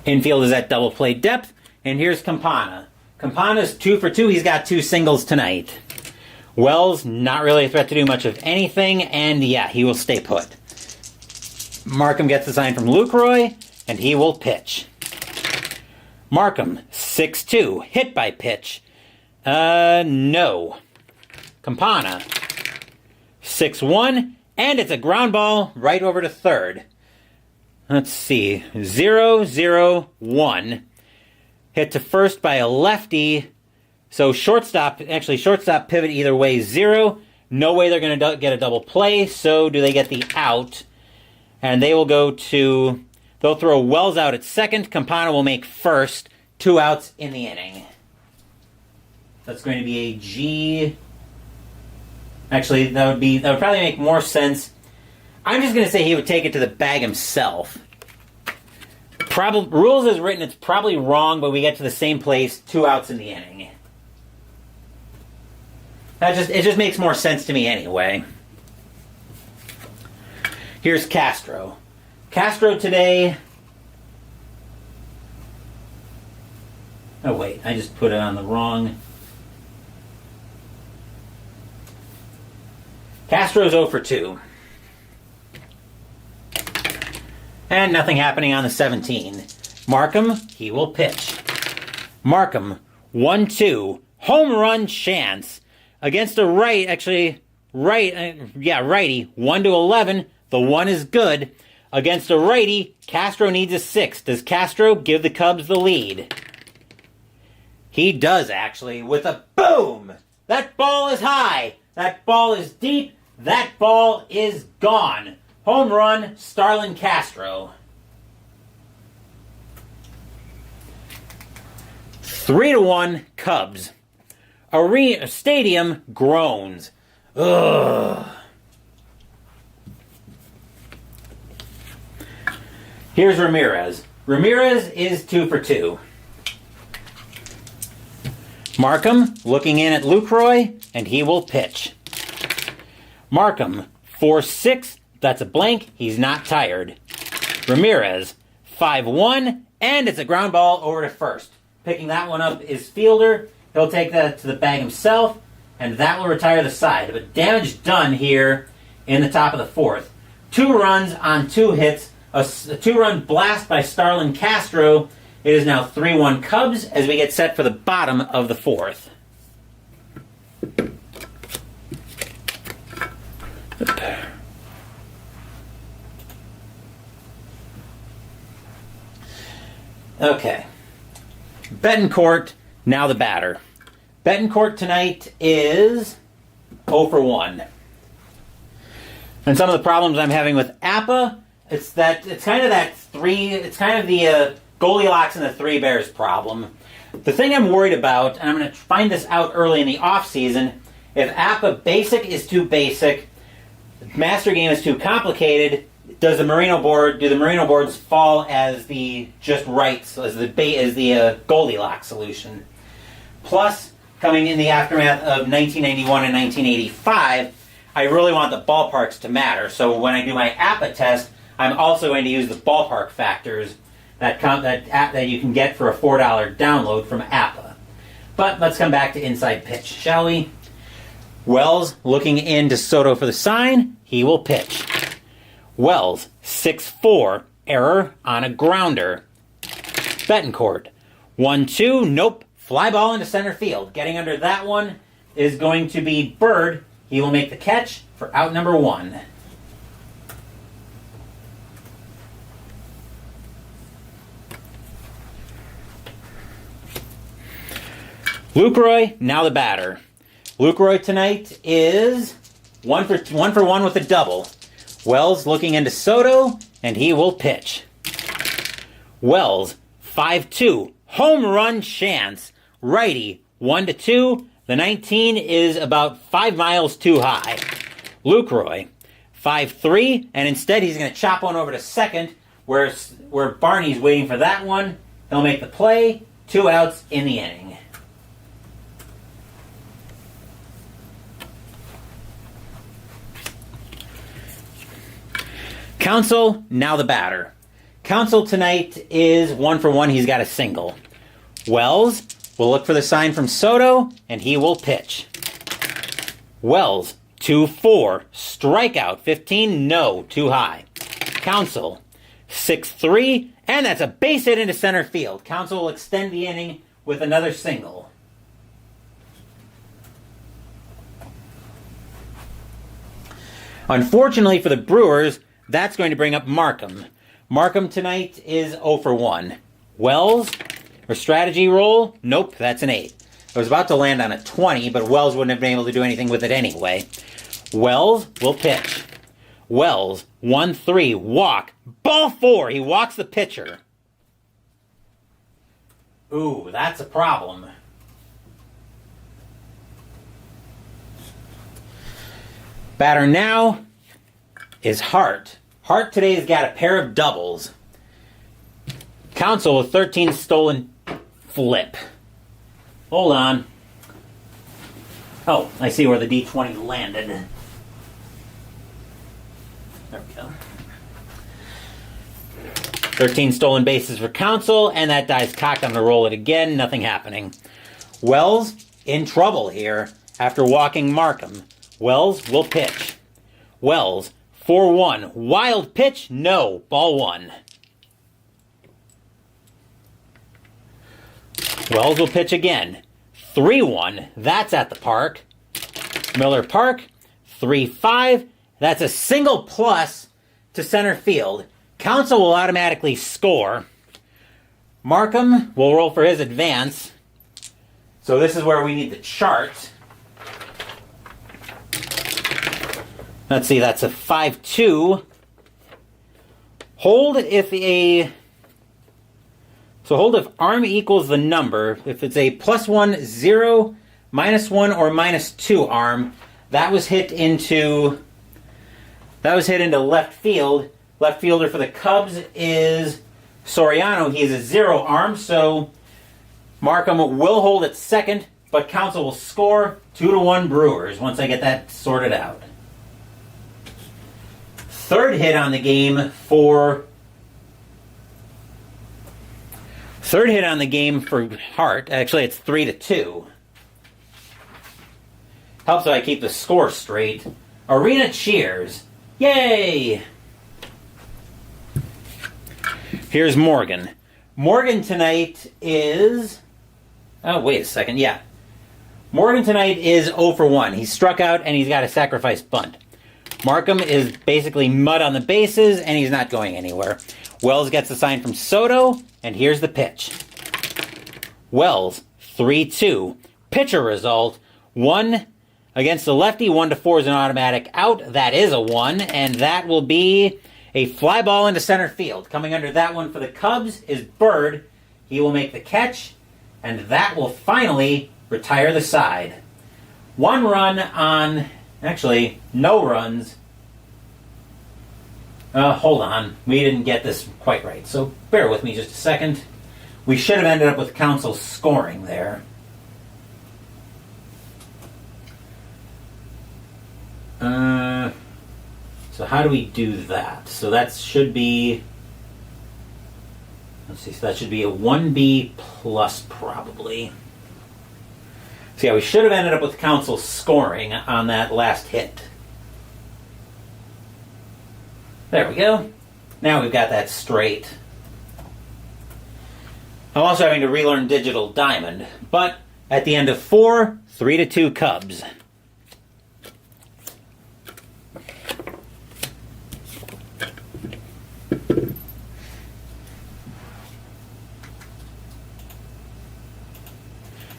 Infield is at double play depth, and here's Campana. Campana's 2 for 2, he's got 2 singles tonight. Wells, not really a threat to do much of anything, and yeah, he will stay put. Markham gets the sign from Lucroy, and he will pitch. Markham, 6-2, hit by pitch. No. Campana, 6-1, and it's a ground ball right over to third. Let's see, 0-0-1. Hit to first by a lefty. So shortstop pivot either way, 0. No way they're going to get a double play, so do they get the out? And they will they'll throw Wells out at second. Campana will make first. 2 outs in the inning. That's going to be a G. Actually, that would probably make more sense. I'm just going to say he would take it to the bag himself. Rules as written, it's probably wrong, but we get to the same place, 2 outs in the inning. It just makes more sense to me anyway. Here's Castro. Castro today. Oh wait, I just put it on the wrong. Castro's 0 for 2. And nothing happening on the 17. Markham, he will pitch. Markham, 1-2. Home run chance. Against a righty, 1-11. The 1 is good. Against a righty, Castro needs a 6. Does Castro give the Cubs the lead? He does, actually, with a boom! That ball is high. That ball is deep. That ball is gone. Home run, Starlin Castro. 3-1 Cubs. Stadium groans. Ugh. Here's Ramirez. Ramirez is 2 for 2. Markham looking in at Lucroy, and he will pitch. Markham, 4-6. That's a blank. He's not tired. Ramirez, 5-1, and it's a ground ball over to first. Picking that one up is Fielder. He'll take that to the bag himself, and that will retire the side. But damage done here in the top of the 4th. 2 runs on 2 hits. A 2-run blast by Starlin Castro. It is now 3-1 Cubs as we get set for the bottom of the 4th. Okay. Betancourt, now the batter. Betancourt tonight is 0 for 1. And some of the problems I'm having with Appa, it's kind of the Goldilocks and the Three Bears problem. The thing I'm worried about, and I'm going to find this out early in the off season, if Appa Basic is too basic, Master Game is too complicated, do the Merino boards fall as the just right, so as the Goldilocks solution? Plus, coming in the aftermath of 1991 and 1985, I really want the ballparks to matter. So when I do my APA test, I'm also going to use the ballpark factors that you can get for a $4 download from APA. But let's come back to inside pitch, shall we? Wells looking into Soto for the sign. He will pitch. Wells, 6-4, error on a grounder. Betancourt, 1-2, nope, fly ball into center field. Getting under that one is going to be Bird. He will make the catch for out number 1. Lucroy, now the batter. Lucroy tonight is 1 for 1 with a double. Wells looking into Soto, and he will pitch. Wells, 5-2, home run chance. Righty, 1-2. The 19 is about 5 miles too high. Lucroy, 5-3, and instead he's going to chop one over to second, where Barney's waiting for that one. He'll make the play. 2 outs in the inning. Counsell, now the batter. Counsell tonight is 1 for 1. He's got a single. Wells will look for the sign from Soto, and he will pitch. Wells, 2-4. Strikeout, 15, no, too high. Counsell, 6-3, and that's a base hit into center field. Counsell will extend the inning with another single. Unfortunately for the Brewers, that's going to bring up Markham. Markham tonight is 0 for 1. Wells, or strategy roll? Nope, that's an 8. I was about to land on a 20, but Wells wouldn't have been able to do anything with it anyway. Wells will pitch. Wells, 1-3, walk, ball 4. He walks the pitcher. Ooh, that's a problem. Batter now is Hart. Hart today has got a pair of doubles. Counsell with 13 stolen flip. Hold on. Oh, I see where the D20 landed. There we go. 13 stolen bases for Counsell, and that die's cocked. I'm going to roll it again. Nothing happening. Wells in trouble here after walking Markham. Wells will pitch. Wells, 4-1. Wild pitch? No. Ball 1. Wells will pitch again. 3-1. That's at the park. Miller Park, 3-5. That's a single plus to center field. Counsell will automatically score. Markham will roll for his advance. So this is where we need the chart. Let's see, that's a 5-2. Hold if arm equals the number. If it's a +1, 0, -1, or -2 arm, that was hit into left field. Left fielder for the Cubs is Soriano. He's a 0 arm, so Markham will hold at second, but Counsell will score. 2-1 Brewers once I get that sorted out. Third hit on the game for Hart. Actually, it's 3-2. Helps if I keep the score straight. Arena cheers. Yay! Here's Morgan. Morgan tonight is... Oh, wait a second. Yeah. Morgan tonight is 0-for-1. He's struck out and he's got a sacrifice bunt. Markham is basically mud on the bases and he's not going anywhere. Wells gets the sign from Soto, and here's the pitch. Wells, 3-2. Pitcher result, 1 against the lefty, 1-4 is an automatic out. That is a 1, and that will be a fly ball into center field. Coming under that one for the Cubs is Bird. He will make the catch, and that will finally retire the side. 1 run on, actually, no runs. Hold on. We didn't get this quite right, so bear with me just a second. We should have ended up with Counsell scoring there. So how do we do that? So that should be... Let's see, so that should be a 1B plus probably. So yeah, we should have ended up with Counsell scoring on that last hit. There we go. Now we've got that straight. I'm also having to relearn Digital Diamond, but at the end of 4, 3-2 Cubs.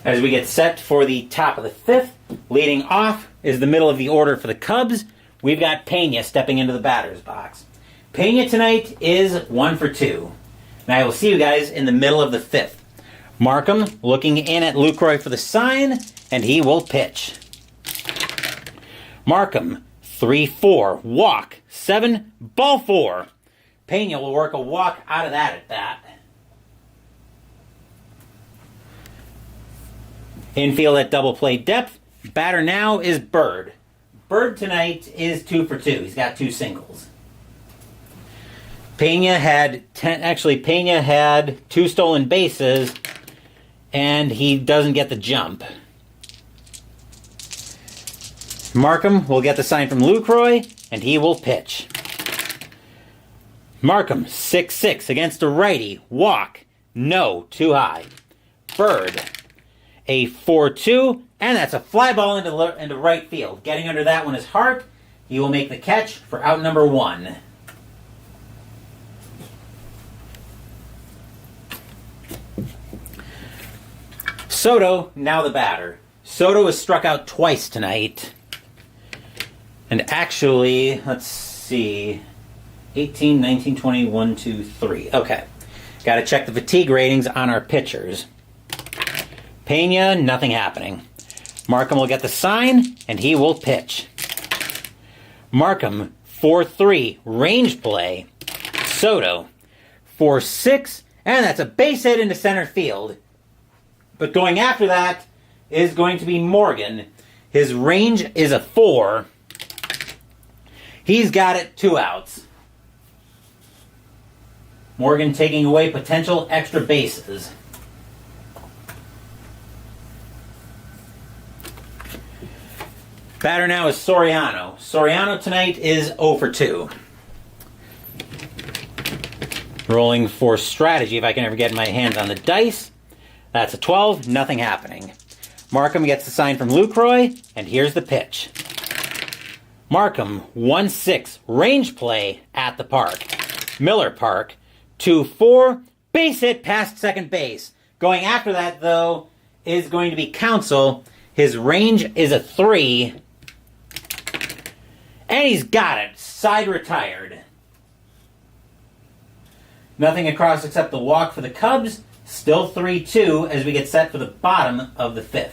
As we get set for the top of the 5th, leading off is the middle of the order for the Cubs. We've got Pena stepping into the batter's box. Pena tonight is 1-for-2. Now I will see you guys in the middle of the 5th. Markham looking in at Lucroy for the sign, and he will pitch. Markham, 3-4, walk, 7, ball 4. Pena will work a walk out of that at bat. Infield at double play depth. Batter now is Bird. Bird tonight is 2-for-2. He's got 2 singles. Pena had 2 stolen bases, and he doesn't get the jump. Markham will get the sign from Lucroy, and he will pitch. Markham, 6-6 against a righty. Walk. No, too high. Bird, a 4-2, and that's a fly ball into right field. Getting under that one is Hart. He will make the catch for out number 1. Soto, now the batter. Soto has struck out twice tonight. And actually, let's see. 18, 19, 20, 1, 2, 3. Okay. Got to check the fatigue ratings on our pitchers. Pena, nothing happening. Markham will get the sign, and he will pitch. Markham, 4-3, range play. Soto, 4-6, and that's a base hit into center field. But going after that is going to be Morgan. His range is a 4. He's got it, 2 outs. Morgan taking away potential extra bases. Batter now is Soriano. Soriano tonight is 0 for 2. Rolling for strategy if I can ever get my hands on the dice. That's a 12, nothing happening. Markham gets the sign from Lucroy, and here's the pitch. Markham, 1-6, range play at the park. Miller Park, 2-4, base hit past second base. Going after that, though, is going to be Counsell. His range is a 3. And he's got it. Side retired. Nothing across except the walk for the Cubs. Still 3-2 as we get set for the bottom of the 5th.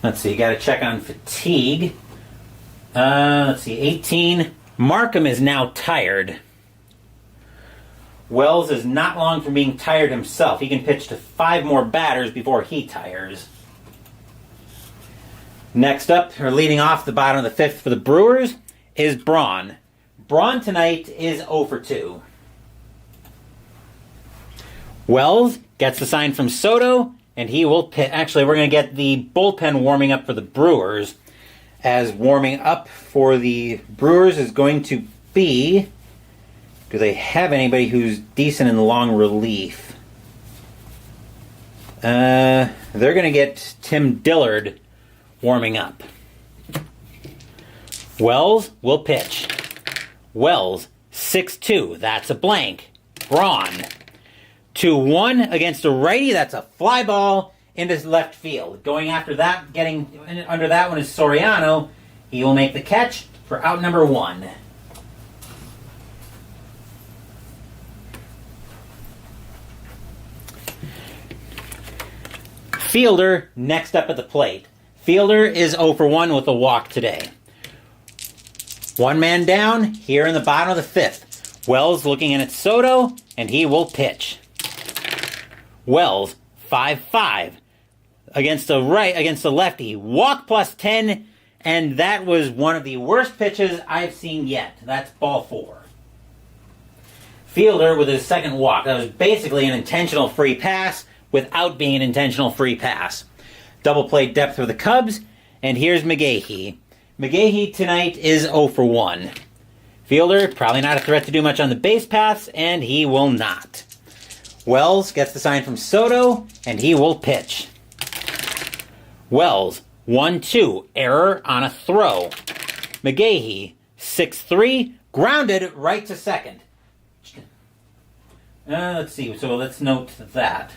Let's see, got to check on fatigue. Let's see, 18. Markham is now tired. Wells is not long from being tired himself. He can pitch to 5 more batters before he tires. Next up, or leading off the bottom of the 5th for the Brewers, is Braun. Braun tonight is 0 for 2. Wells gets the sign from Soto, and he will pitch. Actually, we're going to get the bullpen warming up for the Brewers. As warming up for the Brewers is going to be... Do they have anybody who's decent in long relief? They're going to get Tim Dillard warming up. Wells will pitch. Wells, 6-2. That's a blank. Braun, 2-1 against a righty. That's a fly ball into left field. Going after that, getting under that one is Soriano. He will make the catch for out number 1. Fielder next up at the plate. Fielder is 0 for 1 with a walk today. One man down here in the bottom of the 5th. Wells looking in at Soto, and he will pitch. Wells, 5-5 against the lefty. Walk plus 10, and that was one of the worst pitches I've seen yet. That's ball 4. Fielder with his second walk. That was basically an intentional free pass without being an intentional free pass. Double play depth for the Cubs, and here's McGahee. McGahee tonight is 0 for 1. Fielder, probably not a threat to do much on the base paths, and he will not. Wells gets the sign from Soto, and he will pitch. Wells, 1-2, error on a throw. McGahee, 6-3, grounded right to second. Let's see, so let's note that.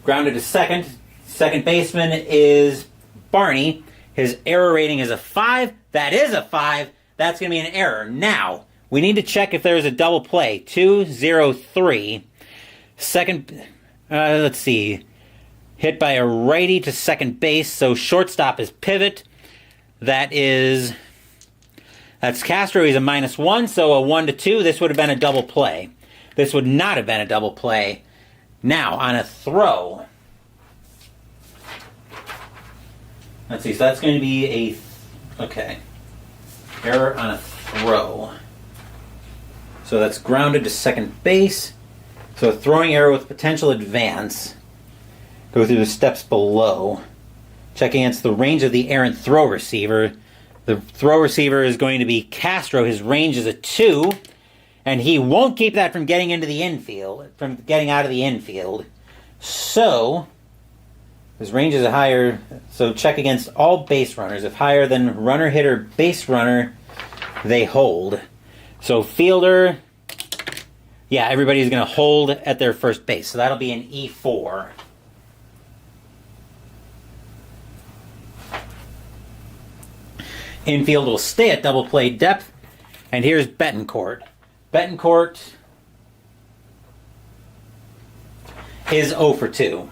Grounded to second. Second baseman is Barney. His error rating is a 5. That is a 5. That's going to be an error. Now, we need to check if there's a double play. 2-0-3. Second, let's see. Hit by a righty to second base, so shortstop is pivot. That's Castro. He's a -1, so a 1-2. This would have been a double play. This would not have been a double play. Now, on a throw. Let's see, so that's going to be okay. Error on a throw. So that's grounded to second base. So a throwing error with potential advance. Go through the steps below. Check against the range of the errant throw receiver. The throw receiver is going to be Castro. His range is a 2. And he won't keep that from getting into the infield, from getting out of the infield. So, his range is a higher, so check against all base runners. If higher than runner, hitter, base runner, they hold. So Fielder Yeah, everybody's going to hold at their first base. So that'll be an E4. Infield will stay at double play depth. And here's Betancourt. Betancourt is 0 for 2.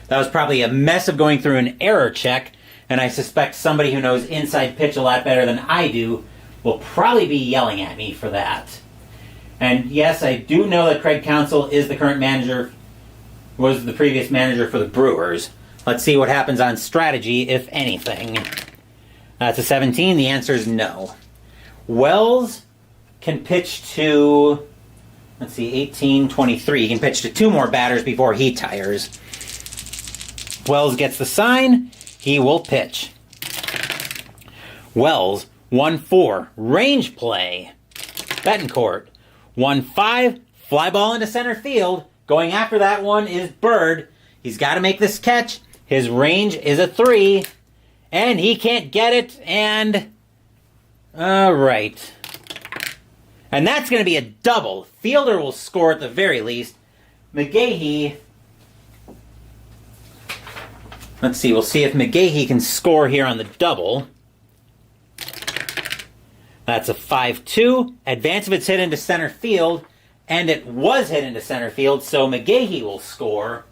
That was probably a mess of going through an error check, and I suspect somebody who knows inside pitch a lot better than I do will probably be yelling at me for that. And yes, I do know that Craig Counsell is the current manager, was the previous manager for the Brewers. Let's see what happens on strategy, if anything. That's a 17. The answer is no. Wells can pitch to, let's see, 18, 23. He can pitch to 2 more batters before he tires. Wells gets the sign. He will pitch. Wells, 1-4, range play. Betancourt, 1-5, fly ball into center field. Going after that one is Bird. He's got to make this catch. His range is a 3. And he can't get it, and... Alright. And that's going to be a double. Fielder will score at the very least. McGahee... Let's see, we'll see if McGahee can score here on the double. That's a 5-2. Advance if it's hit into center field, and it was hit into center field, so McGahee will score.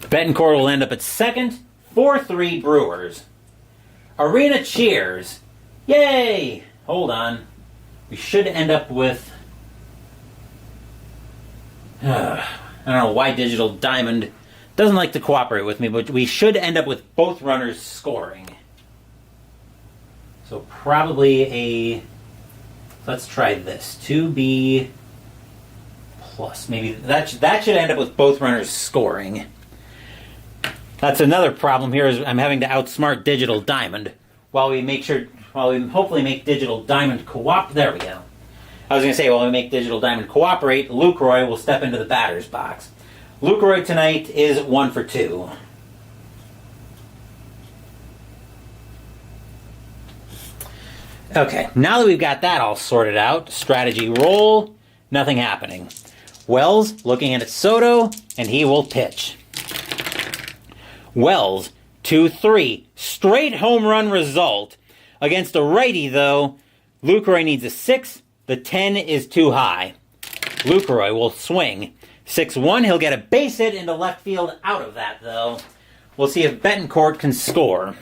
Betancourt will end up at second. 4-3 Brewers. Arena cheers. Yay! Hold on. We should end up with... I don't know why Digital Diamond doesn't like to cooperate with me, but we should end up with both runners scoring. So probably a... Let's try this. 2B plus. Maybe that should end up with both runners scoring. That's another problem here, is I'm having to outsmart Digital Diamond while we hopefully make Digital Diamond cooperate. There we go. I was going to say, while we make Digital Diamond cooperate, Lucroy will step into the batter's box. Lucroy tonight is 1 for 2. Okay, now that we've got that all sorted out, strategy roll, nothing happening. Wells looking at Soto, and he will pitch. Wells, 2-3. Straight home run result. Against a righty, though, Lucroy needs a 6. The 10 is too high. Lucroy will swing. 6-1. He'll get a base hit into left field out of that, though. We'll see if Betancourt can score.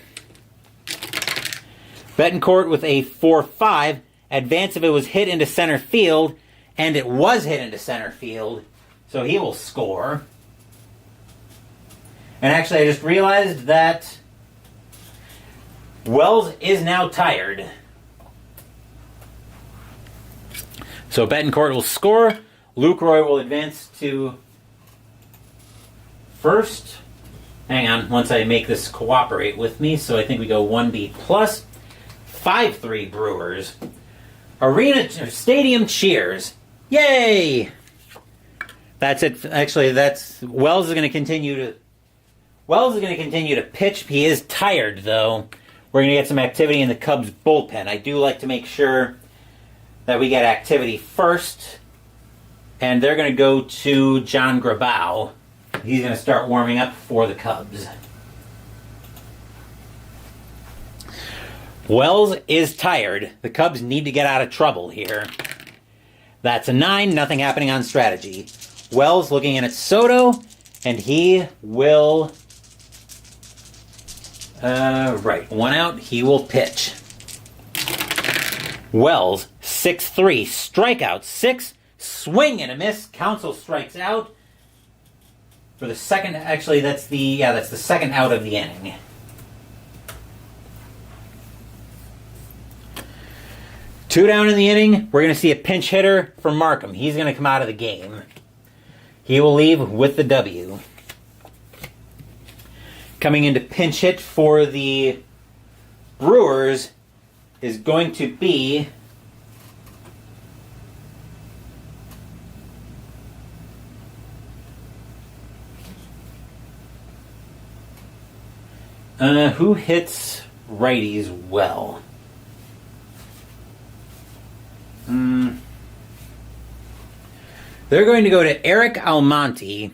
Betancourt with a 4-5. Advance if it was hit into center field, and it was hit into center field, so he will score. And actually, I just realized that Wells is now tired. So Betancourt will score. Lucroy will advance to first. Hang on, once I make this cooperate with me. So I think we go 1B plus. 5-3 Brewers. Stadium cheers. Yay! That's it. Actually, Wells is going to continue to pitch. He is tired, though. We're going to get some activity in the Cubs bullpen. I do like to make sure that we get activity first. And they're going to go to John Grabau. He's going to start warming up for the Cubs. Wells is tired. The Cubs need to get out of trouble here. That's a 9. Nothing happening on strategy. Wells looking in at Soto, and he will... right, 1 out. He will pitch. Wells, 6-3. Strikeout, 6. Swing and a miss. Counsell strikes out. For the second... Actually, that's the second out of the inning. Two down in the inning, we're going to see a pinch hitter for Markham. He's going to come out of the game. He will leave with the W. Coming into pinch hit for the Brewers is going to be who hits righties well? They're going to go to Eric Almonte.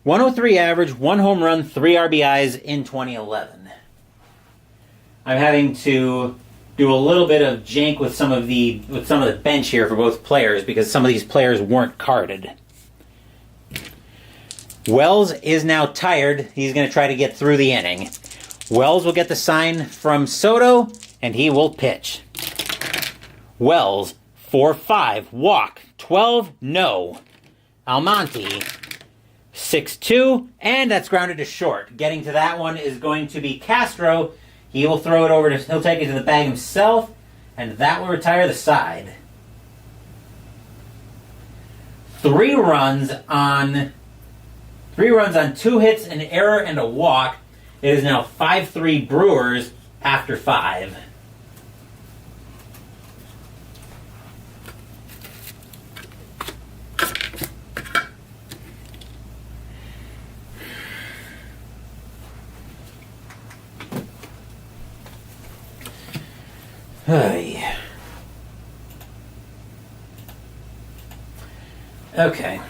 103 average, 1 home run, 3 RBIs in 2011. I'm having to do a little bit of jank with some of the bench here for both players because some of these players weren't carded. Wells is now tired. He's going to try to get through the inning. Wells will get the sign from Soto, and he will pitch. Wells, 4-5, walk, 12, no. Almonte, 6-2, and that's grounded to short. Getting to that one is going to be Castro. He will throw it over to, he'll take it to the bag himself, and that will retire the side. 3 runs on 2 hits, an error, and a walk. It is now 5-3 Brewers after 5. Hey. Okay.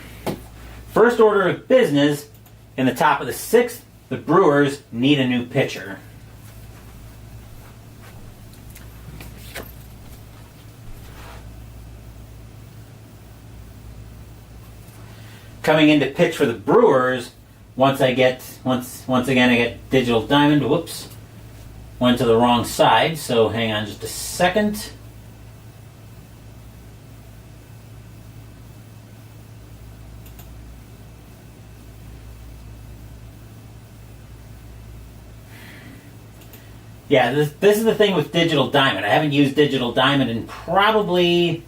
First order of business, in the top of the 6th, the Brewers need a new pitcher. Coming in to pitch for the Brewers, once again I get Digital Diamond. Whoops. Went to the wrong side, so hang on just a second. Yeah, this is the thing with Digital Diamond. I haven't used Digital Diamond in probably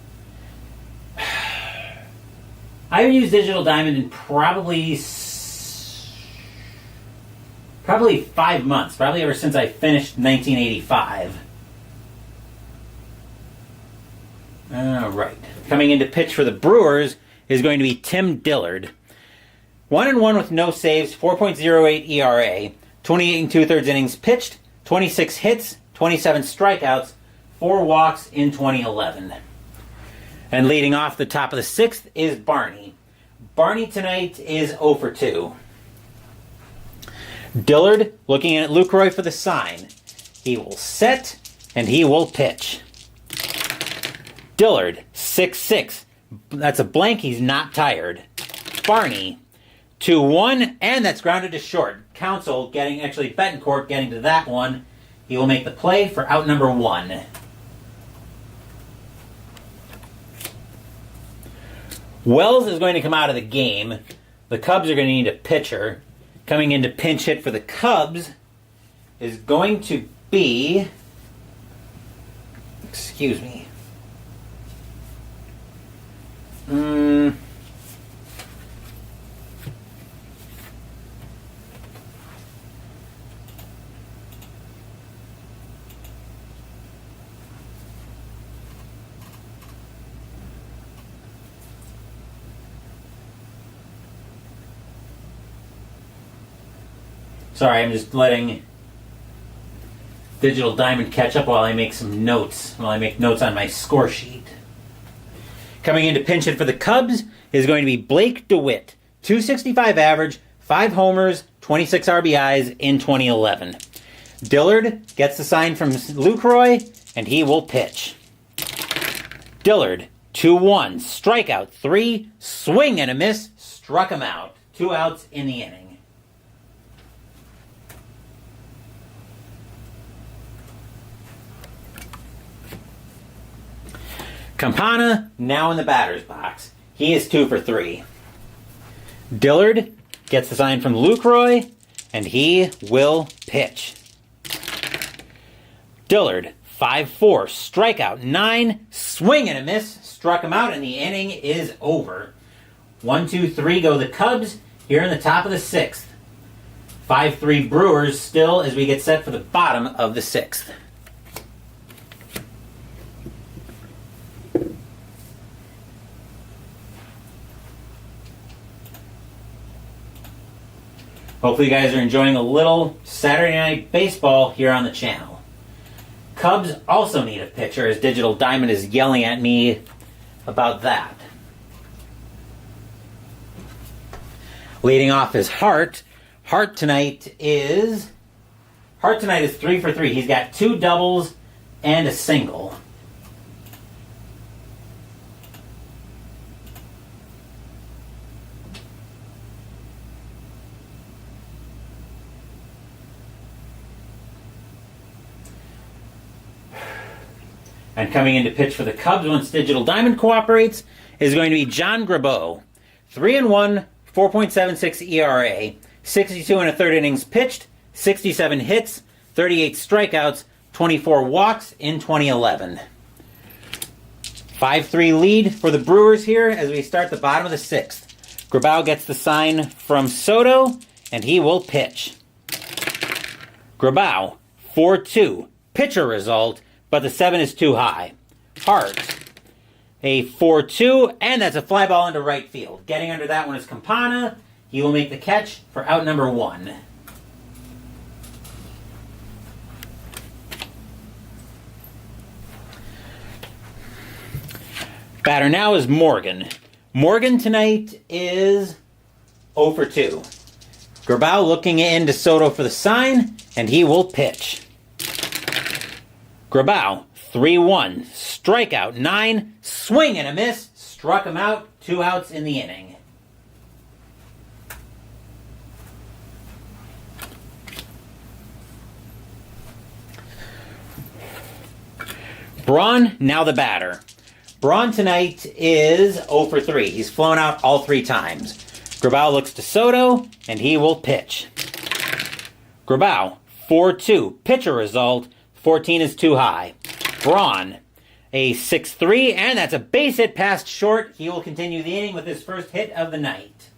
5 months. Probably ever since I finished 1985. All right. Coming in to pitch for the Brewers is going to be Tim Dillard. 1-1 with no saves, 4.08 ERA, 28 2/3 innings pitched, 26 hits, 27 strikeouts, 4 walks in 2011. And leading off the top of the 6th is Barney. Barney tonight is 0 for 2. Dillard looking at Lucroy for the sign. He will set, and he will pitch. Dillard, 6-6. That's a blank. He's not tired. Barney, 2-1, and that's grounded to short. Betancourt getting to that one. He will make the play for out number 1. Wells is going to come out of the game. The Cubs are going to need a pitcher. Coming in to pinch hit for the Cubs is going to be... Excuse me. Sorry, I'm just letting Digital Diamond catch up while I make some notes, on my score sheet. Coming in to pinch hit for the Cubs is going to be Blake DeWitt. 265 average, 5 homers, 26 RBIs in 2011. Dillard gets the sign from Lucroy, and he will pitch. Dillard, 2-1, strikeout 3, swing and a miss, struck him out. 2 outs in the inning. Campana, now in the batter's box. He is 2 for 3. Dillard gets the sign from Lucroy, and he will pitch. Dillard, 5-4, strikeout 9, swing and a miss, struck him out, and the inning is over. 1, 2, 3 go the Cubs here in the top of the 6th. 5-3 Brewers still as we get set for the bottom of the 6th. Hopefully you guys are enjoying a little Saturday Night Baseball here on the channel. Cubs also need a pitcher as Digital Diamond is yelling at me about that. Leading off is Hart. Hart tonight is 3 for 3. He's got 2 doubles and a single. And coming in to pitch for the Cubs once Digital Diamond cooperates is going to be John Grabeau. 3-1, 4.76 ERA, 62 and a third innings pitched, 67 hits, 38 strikeouts, 24 walks in 2011. 5-3 lead for the Brewers here as we start the bottom of the 6th. Grabeau gets the sign from Soto, and he will pitch. Grabeau, 4-2. Pitcher result, but the 7 is too high. Hart, a 4-2, and that's a fly ball into right field. Getting under that one is Campana. He will make the catch for out number 1. Batter now is Morgan. Morgan tonight is 0 for 2. Grabeau looking into Soto for the sign, and he will pitch. Grabeau, 3-1, strikeout 9, swing and a miss, struck him out, 2 outs in the inning. Braun, now the batter. Braun tonight is 0 for 3. He's flown out all 3 times. Grabeau looks to Soto, and he will pitch. Grabeau, 4-2, pitcher result, 14 is too high. Braun, a 6-3, and that's a base hit past short. He will continue the inning with his first hit of the night.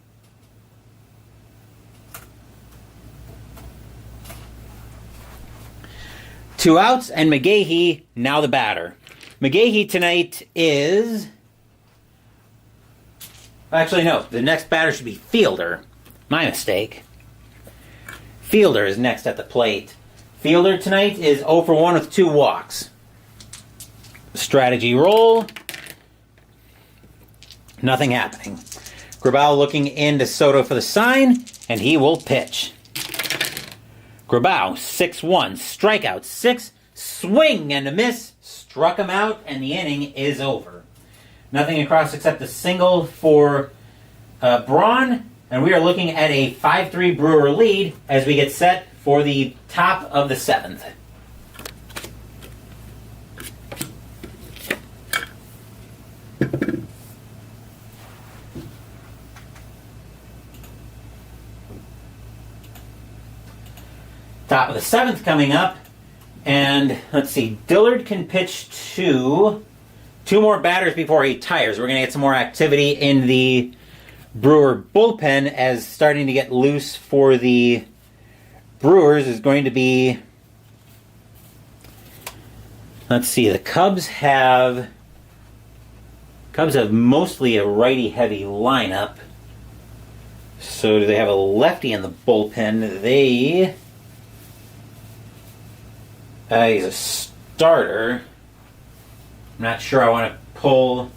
Two outs, and McGahee, now the batter. McGahee tonight is... Actually, no. The next batter should be Fielder. My mistake. Fielder is next at the plate. Fielder tonight is 0 for 1 with 2 walks. Strategy roll. Nothing happening. Grabeau looking into Soto for the sign, and he will pitch. Grabeau, 6-1, strikeout 6, swing and a miss, struck him out, and the inning is over. Nothing across except a single for Braun, and we are looking at a 5-3 Brewer lead as we get set for the top of the 7th. Top of the 7th coming up, and let's see, Dillard can pitch two more batters before he tires. We're going to get some more activity in the Brewer bullpen as starting to get loose for the Brewers is going to be, let's see, the Cubs have mostly a righty-heavy lineup. So do they have a lefty in the bullpen? He's a starter. I'm not sure I want to pull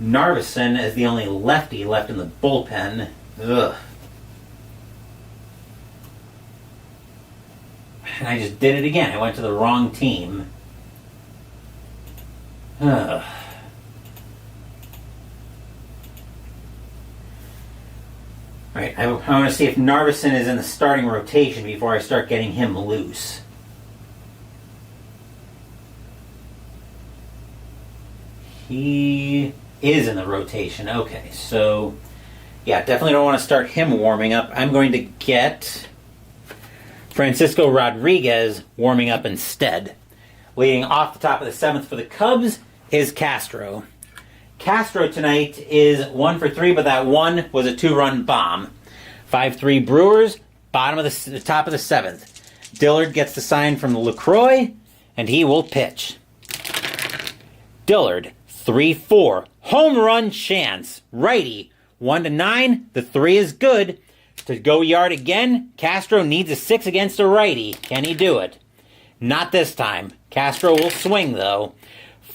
Narveson as the only lefty left in the bullpen. Ugh. And I just did it again. I went to the wrong team. Ugh. Alright, I want to see if Narveson is in the starting rotation before I start getting him loose. He is in the rotation. Okay, so yeah, definitely don't want to start him warming up. I'm going to get Francisco Rodriguez warming up instead. Leading off the top of the 7th for the Cubs is Castro. Castro tonight is 1 for 3, but that one was a 2-run bomb. 5-3 Brewers, top of the 7th. Dillard gets the sign from LaCroix, and he will pitch. Dillard, 3-4, home run chance, righty, 1-9, the 3 is good. To go yard again, Castro needs a 6 against a righty. Can he do it? Not this time. Castro will swing, though.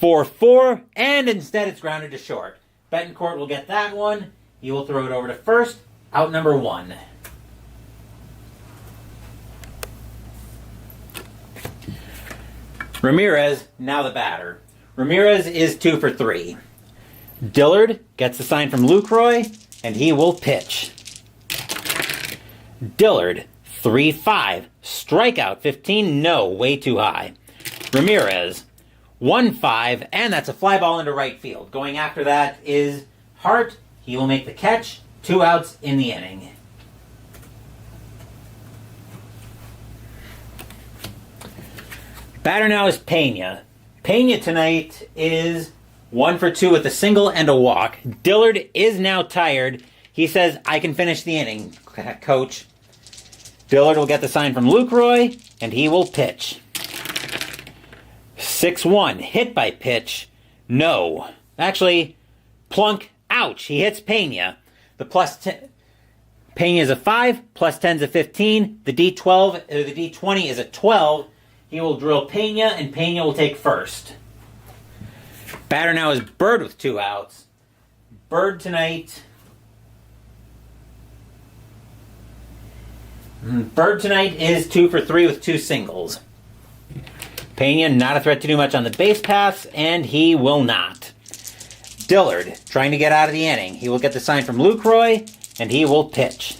4-4, and instead it's grounded to short. Betancourt will get that one. He will throw it over to first, Out number 1. Ramirez, now the batter. Ramirez is 2 for 3. Dillard gets the sign from Lucroy, and he will pitch. Dillard, 3-5. Strikeout, 15. No, way too high. Ramirez, 1-5, and that's a fly ball into right field. Going after that is Hart. He will make the catch. 2 outs in the inning. Batter now is Pena. Pena tonight is 1 for 2 with a single and a walk. Dillard is now tired. He says, I can finish the inning, coach. Dillard will get the sign from Lucroy, and he will pitch. 6-1, hit by pitch. No. Actually, plunk, ouch. He hits Pena. The plus 10, Pena is a 5, plus 10 is a 15. The D12, or the D20 is a 12. He will drill Pena, and Pena will take first. Batter now is Bird with 2 outs. Bird tonight is 2 for 3 with 2 singles. Pena not a threat to do much on the base paths, and he will not. Dillard trying to get out of the inning. He will get the sign from Lucroy, and he will pitch.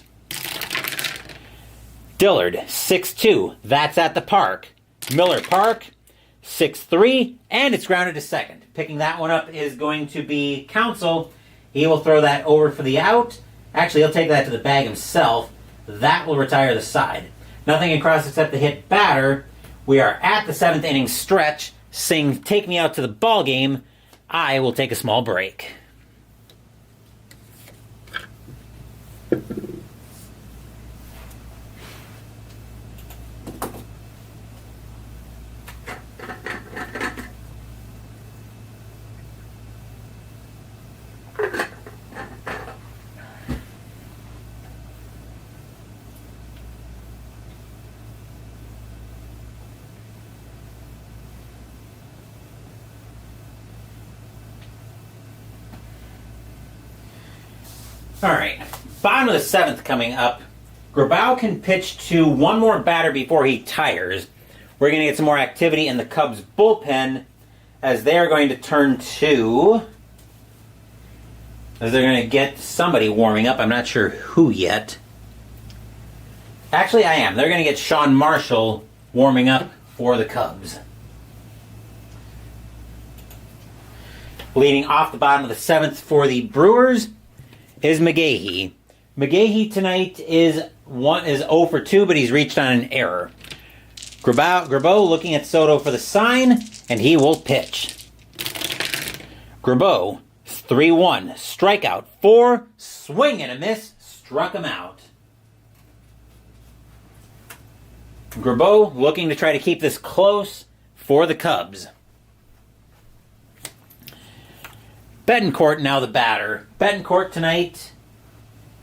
Dillard, 6-2. That's at the park. Miller Park, 6-3, and it's grounded to second. Picking that one up is going to be Counsell. He will throw that over for the out. Actually, he'll take that to the bag himself. That will retire the side. Nothing across except the hit batter. We are at the 7th inning stretch. Sing Take Me Out to the Ball Game. I will take a small break. All right, bottom of the 7th coming up. Grabau can pitch to one more batter before he tires. We're going to get some more activity in the Cubs bullpen as they are going to turn to... as they're going to get somebody warming up. I'm not sure who yet. Actually, I am. They're going to get Sean Marshall warming up for the Cubs. Leading off the bottom of the 7th for the Brewers is McGahee. McGahee tonight is 0 for 2, but he's reached on an error. Grabo looking at Soto for the sign, and he will pitch. Grabo, 3-1, strikeout, 4, swing and a miss, struck him out. Grabo looking to try to keep this close for the Cubs. Betancourt now the batter. Betancourt tonight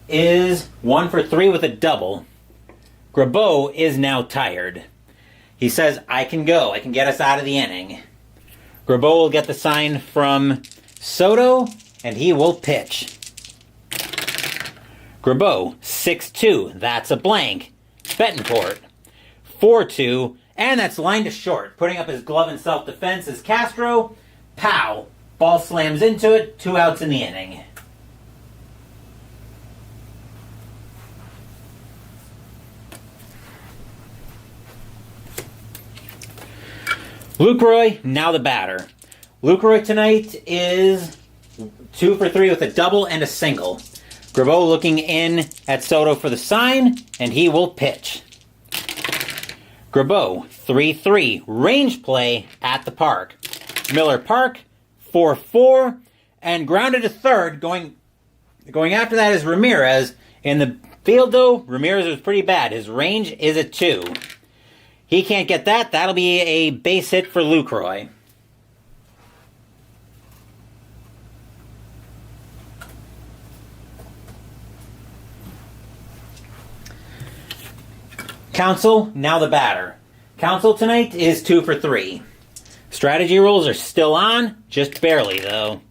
is 1 for 3 with a double. Grabo is now tired. He says, I can go. I can get us out of the inning. Grabo will get the sign from Soto, and he will pitch. Grabo, 6-2. That's a blank. Betancourt, 4-2. And that's line to short. Putting up his glove in self-defense is Castro. Pow. Ball slams into it. 2 outs in the inning. Lucroy, now the batter. Lucroy tonight is 2 for 3 with a double and a single. Grabo looking in at Soto for the sign, and he will pitch. Grabo, 3-3, range play at the park. Miller Park, 4-4, and grounded to third. Going after that is Ramirez. In the field, though, Ramirez was pretty bad. His range is a 2. He can't get that. That'll be a base hit for Lucroy. Counsell, now the batter. Counsell tonight is 2 for 3. Strategy rules are still on, just barely though.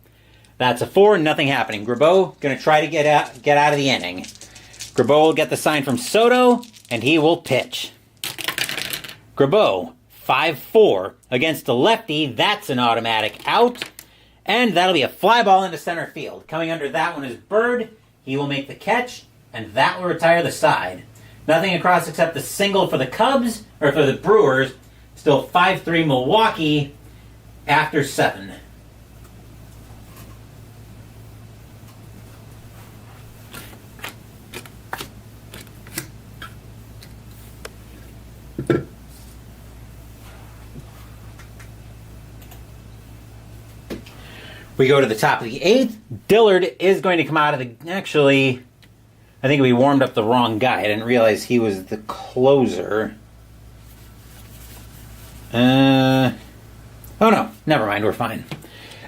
That's a 4, nothing happening. Grabo going to try to get out of the inning. Grabeau will get the sign from Soto, and he will pitch. Grabeau, 5-4 against the lefty. That's an automatic out. And that'll be a fly ball into center field. Coming under that one is Bird. He will make the catch, and that will retire the side. Nothing across except the single for the Cubs, or for the Brewers. Still 5-3 Milwaukee after 7. We go to the top of the 8th. Dillard is going to come out of the... Actually, I think we warmed up the wrong guy. I didn't realize he was the closer. Oh no, never mind, we're fine.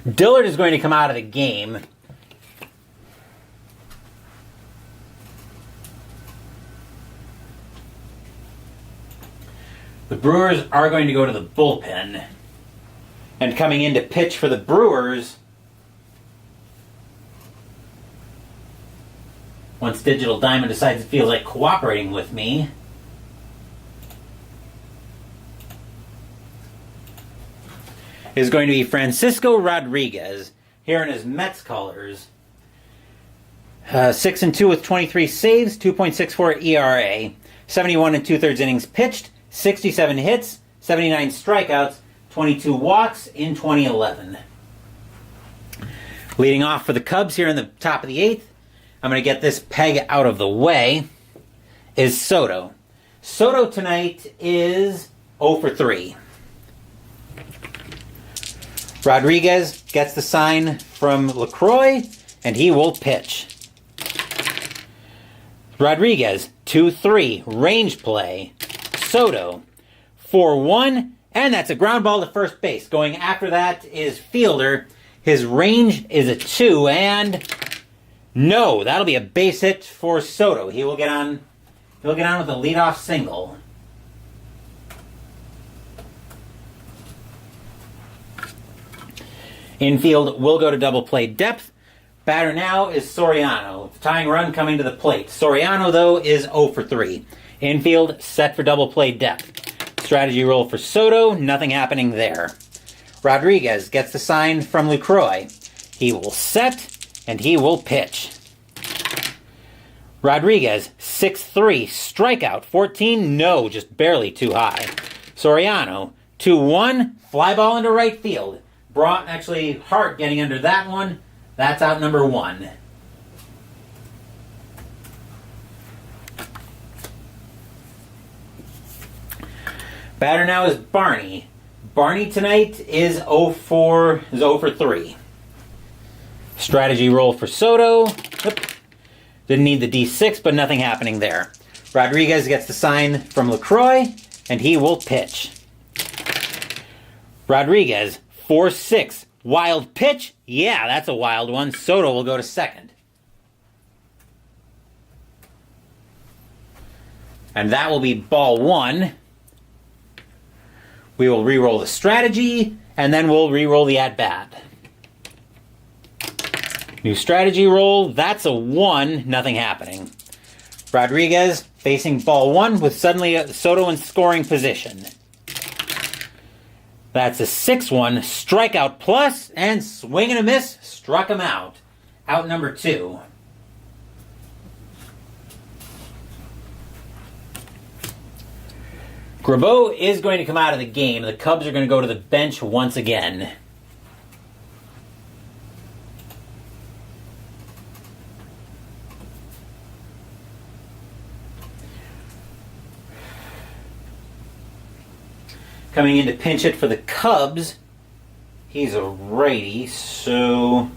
Dillard is going to come out of the game. The Brewers are going to go to the bullpen. And coming in to pitch for the Brewers, once Digital Diamond decides it feels like cooperating with me, is going to be Francisco Rodriguez, here in his Mets colors. 6-2 with 23 saves, 2.64 ERA, 71 2/3 innings pitched, 67 hits, 79 strikeouts, 22 walks in 2011. Leading off for the Cubs here in the top of the 8th, I'm going to get this peg out of the way, is Soto. Soto tonight is 0 for 3. Rodriguez gets the sign from LaCroix, and he will pitch. Rodriguez, 2-3, range play. Soto, 4-1, and that's a ground ball to first base. Going after that is Fielder. His range is a 2, and no, that'll be a base hit for Soto. He'll get on with a leadoff single. Infield will go to double play depth. Batter now is Soriano. Tying run coming to the plate. Soriano, though, is 0 for 3. Infield set for double play depth. Strategy roll for Soto. Nothing happening there. Rodriguez gets the sign from LaCroix. He will set, and he will pitch. Rodriguez, 6-3, strikeout, 14, no, just barely too high. Soriano, 2-1, fly ball into right field. Hart getting under that one. That's out number 1. Batter now is Barney. Barney tonight is 0 for 3. Strategy roll for Soto. Didn't need the D6, but nothing happening there. Rodriguez gets the sign from LaCroix, and he will pitch. Rodriguez, 4-6. Wild pitch? Yeah, that's a wild one. Soto will go to second. And that will be ball 1. We will re-roll the strategy, and then we'll re-roll the at-bat. New strategy roll. That's a 1. Nothing happening. Rodriguez facing ball 1 with suddenly Soto in scoring position. That's a 6-1. Strikeout plus, and swing and a miss. Struck him out. Out number 2. Grabeau is going to come out of the game. The Cubs are going to go to the bench once again. Coming in to pinch hit for the Cubs, he's a righty, so...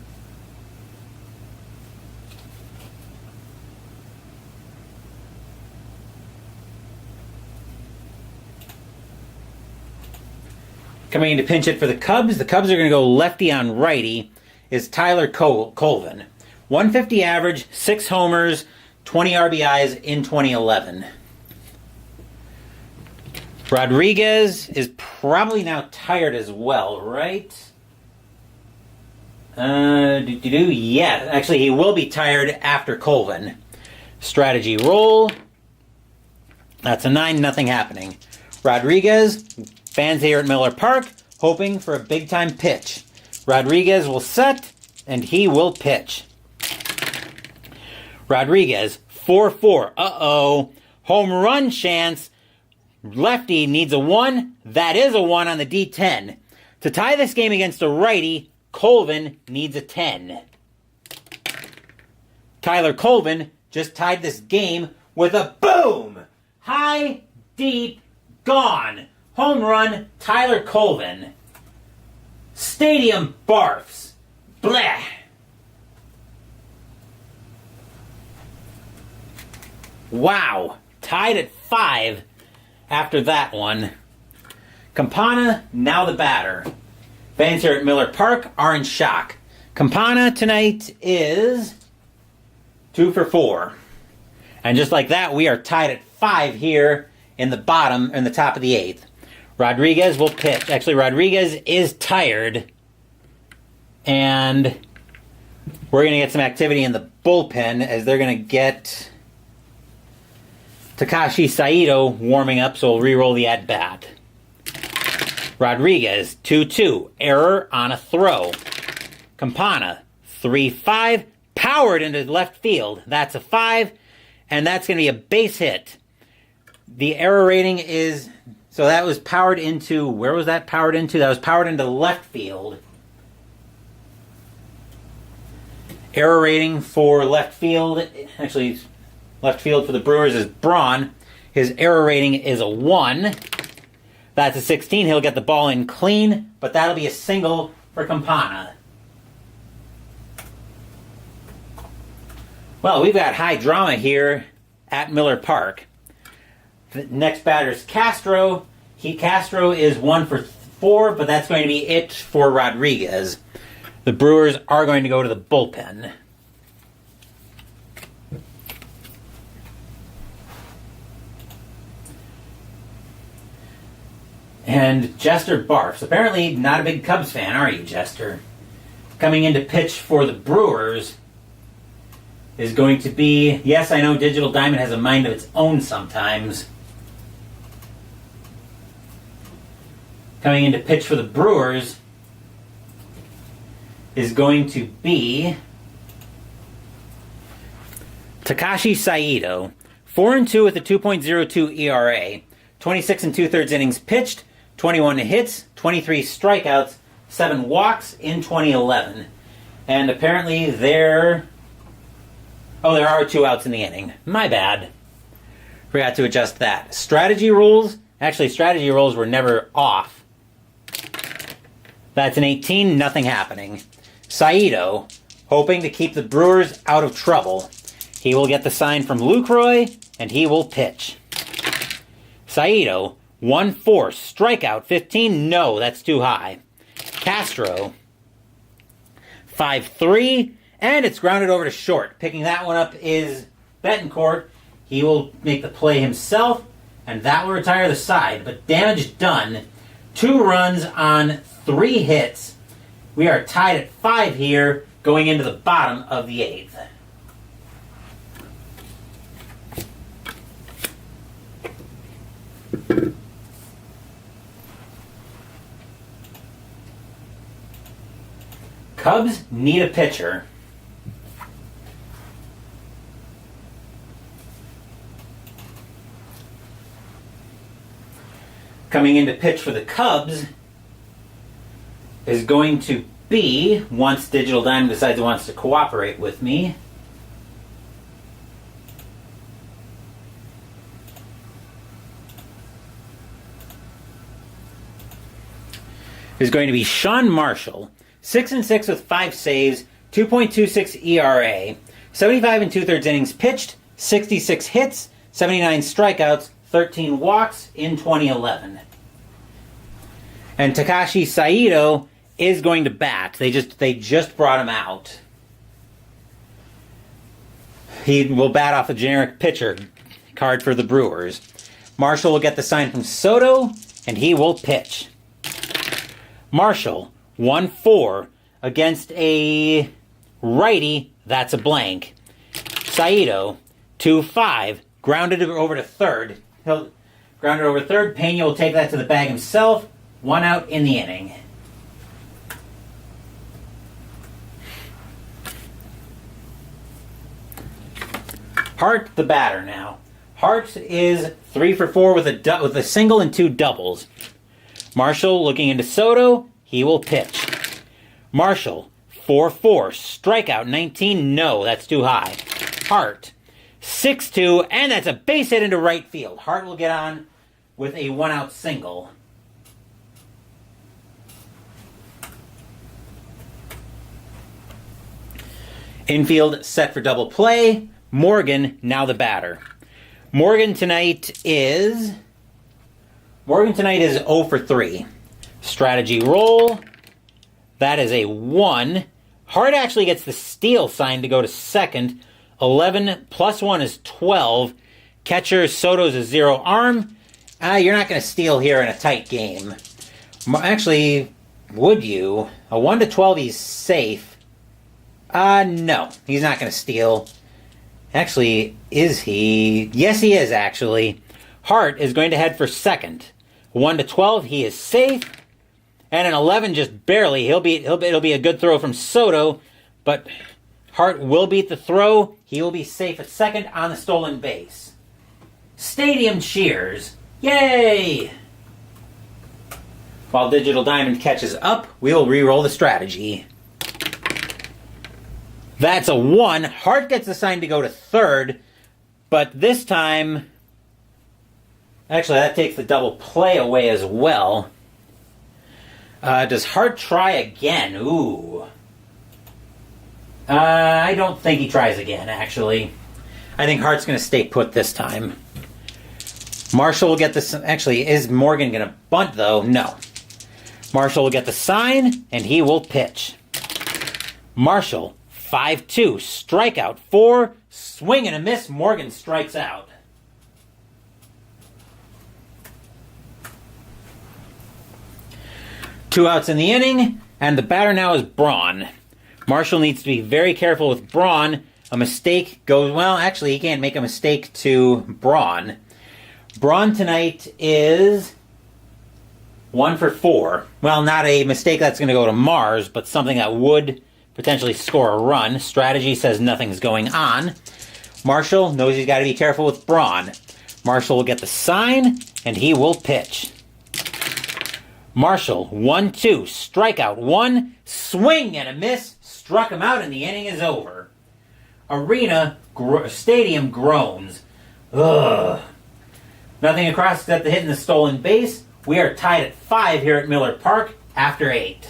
Coming in to pinch hit for the Cubs are going to go lefty on righty, is Tyler Colvin. 150 average, 6 homers, 20 RBIs in 2011. Rodriguez is probably now tired as well, right? Yeah, actually he will be tired after Colvin. Strategy roll. That's a 9, nothing happening. Rodriguez, fans here at Miller Park, hoping for a big-time pitch. Rodriguez will set, and he will pitch. Rodriguez, 4-4. Uh-oh. Home run chance. Lefty needs a 1. That is a 1 on the D10. To tie this game against a righty, Colvin needs a 10. Tyler Colvin just tied this game with a boom! High, deep, gone. Home run, Tyler Colvin. Stadium barfs. Bleh. Wow. Tied at 5 after that one. Campana, now the batter. Fans here at Miller Park are in shock. Campana tonight is 2 for 4. And just like that, we are tied at 5 here in the top of the 8th. Rodriguez will pitch. Actually, Rodriguez is tired. And we're going to get some activity in the bullpen as they're going to get Takashi Saito warming up, so we'll re-roll the at-bat. Rodriguez, 2-2. Error on a throw. Campana, 3-5. Powered into left field. That's a 5. And that's going to be a base hit. The error rating is... So that was powered into... Where was that powered into? That was powered into left field. Error rating for left field... Actually, left field for the Brewers is Braun. His error rating is a 1. That's a 16. He'll get the ball in clean, but that'll be a single for Campana. Well, we've got high drama here at Miller Park. The next batter is Castro. Castro is 1 for 4, but that's going to be it for Rodriguez. The Brewers are going to go to the bullpen. And Jester barfs. Apparently not a big Cubs fan, are you, Jester? Coming in to pitch for the Brewers is going to be... Yes, I know Digital Diamond has a mind of its own sometimes. Coming in to pitch for the Brewers is going to be Takashi Saito. 4-2 with a 2.02 ERA. 26 2/3 innings pitched. 21 hits, 23 strikeouts, 7 walks in 2011. And apparently there are 2 outs in the inning. My bad. Forgot to adjust that. Strategy rules. Actually, strategy rules were never off. That's an 18, nothing happening. Saito, hoping to keep the Brewers out of trouble. He will get the sign from Lucroy, and he will pitch. Saito, 1-4, strikeout, 15, no, that's too high. Castro, 5-3, and it's grounded over to short. Picking that one up is Betancourt. He will make the play himself, and that will retire the side. But damage done. 2 runs on 3 hits. We are tied at 5 here, going into the bottom of the 8th. Cubs need a pitcher. Coming in to pitch for the Cubs is going to be, once Digital Diamond decides it wants to cooperate with me, is going to be Sean Marshall. 6-6 with 5 saves, 2.26 ERA, 75 2/3 innings pitched, 66 hits, 79 strikeouts, 13 walks in 2011. And Takashi Saito is going to bat. They just brought him out. He will bat off a generic pitcher card for the Brewers. Marshall will get the sign from Soto, and he will pitch. Marshall, 1-4 against a righty. That's a blank. Saito, 2-5. Grounded over to third. He'll ground it over third. Pena will take that to the bag himself. 1 out in the inning. Hart, the batter now. Hart is 3 for 4 with a single and 2 doubles. Marshall looking into Soto. He will pitch. Marshall, 4-4. Strikeout 19. No, that's too high. Hart, 6-2. And that's a base hit into right field. Hart will get on with a 1-out single. Infield set for double play. Morgan, now the batter. Morgan tonight is 0 for 3. Strategy roll. That is a 1. Hart actually gets the steal sign to go to second. 11 plus 1 is 12. Catcher Soto's a 0 arm. You're not going to steal here in a tight game. Actually, would you? A 1 to 12, he's safe. No, he's not going to steal. Actually, is he? Yes, he is, actually. Hart is going to head for second. 1 to 12, he is safe. And an 11, just barely. It'll be a good throw from Soto, but Hart will beat the throw. He will be safe at second on the stolen base. Stadium cheers. Yay! While Digital Diamond catches up, we'll re-roll the strategy. That's a 1. Hart gets assigned to go to third, but this time... Actually, that takes the double play away as well. Does Hart try again? Ooh. I don't think he tries again, actually. I think Hart's going to stay put this time. Marshall will get this... Actually, is Morgan going to bunt, though? No. Marshall will get the sign, and he will pitch. Marshall... 5-2, strikeout 4, swing and a miss, Morgan strikes out. Two outs in the inning, and the batter now is Braun. Marshall needs to be very careful with Braun. A mistake goes... Well, actually, he can't make a mistake to Braun. Braun tonight is 1 for 4. Well, not a mistake that's going to go to Mars, but something that would... potentially score a run. Strategy says nothing's going on. Marshall knows he's got to be careful with Braun. Marshall will get the sign, and he will pitch. Marshall, 1-2, strikeout 1, swing and a miss, struck him out, and the inning is over. Stadium groans. Ugh. Nothing across except the hit in the stolen base. We are tied at 5 here at Miller Park after 8.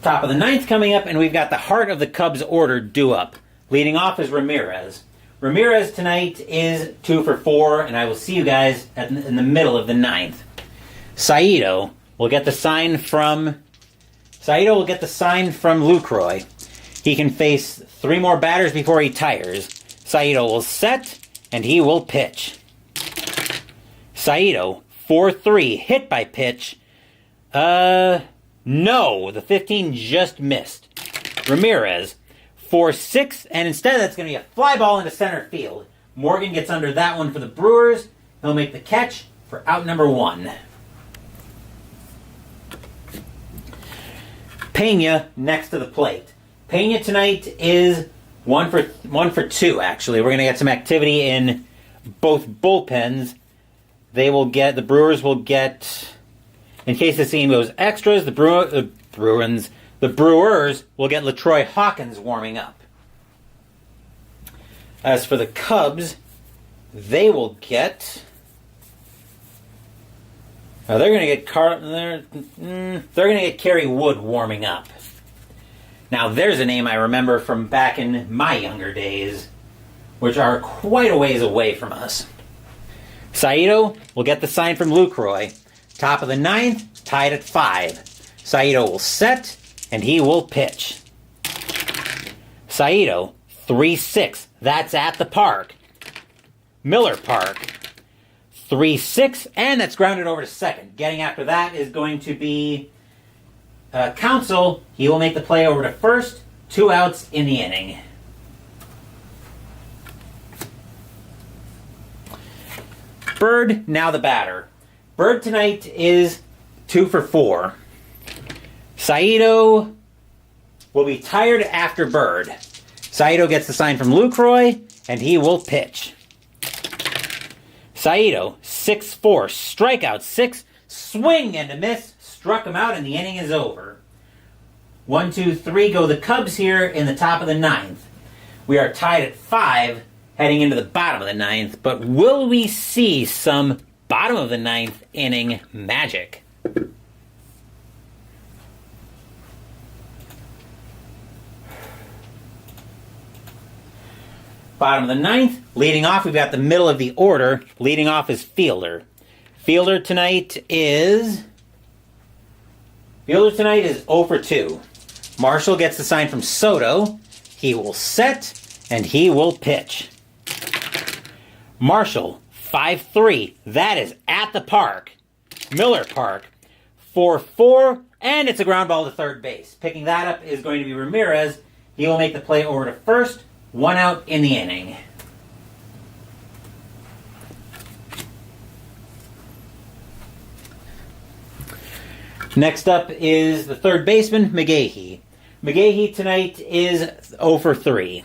Top of the 9th coming up, and we've got the heart of the Cubs order due up. Leading off is Ramirez. Ramirez tonight is 2 for 4, and I will see you guys in the middle of the 9th. Saito will get the sign from Lucroy. He can face 3 more batters before he tires. Saito will set, and he will pitch. Saito, 4-3, hit by pitch. No, the 15 just missed. Ramirez, 4-6, and instead that's going to be a fly ball into center field. Morgan gets under that one for the Brewers. He'll make the catch for out number 1. Pena next to the plate. Pena tonight is 1 for 2, actually. We're going to get some activity in both bullpens. The Brewers will get... In case this game goes extras, the Brewers will get LaTroy Hawkins warming up. As for the Cubs, they will get... they're going to get Kerry Wood warming up. Now, there's a name I remember from back in my younger days, which are quite a ways away from us. Saito will get the sign from Lucroy. Top of the 9th, tied at 5. Saito will set, and he will pitch. Saito, 3-6. That's at the park. Miller Park. 3-6, and that's grounded over to second. Getting after that is going to be Council. He will make the play over to first. 2 outs in the inning. Bird, now the batter. Bird tonight is 2 for 4. Saito will be tired after Bird. Saito gets the sign from Lucroy, and he will pitch. Saito, 6-4, strikeout 6, swing and a miss, struck him out, and the inning is over. 1, 2, 3 go the Cubs here in the top of the 9th. We are tied at 5 heading into the bottom of the 9th, but will we see some bottom of the 9th inning magic? Bottom of the 9th, leading off, we've got the middle of the order. Leading off is Fielder. Fielder tonight is 0 for 2. Marshall gets the sign from Soto. He will set, and he will pitch. Marshall, 5-3. That is at the park. Miller Park, 4-4, and it's a ground ball to third base. Picking that up is going to be Ramirez. He will make the play over to first. 1 out in the inning. Next up is the third baseman, McGahee. McGahee tonight is 0 for 3.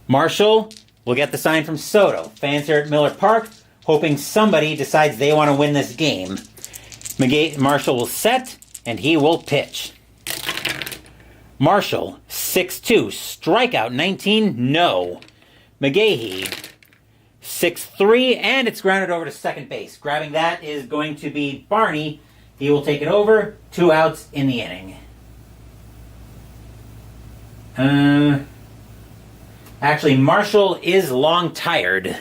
Marshall will get the sign from Soto. Fans here at Miller Park hoping somebody decides they want to win this game. Marshall will set, and he will pitch. Marshall, 6-2, strikeout 19, no. McGahee, 6-3, and it's grounded over to second base. Grabbing that is going to be Barney. He will take it over. 2 outs in the inning. Actually, Marshall is long tired.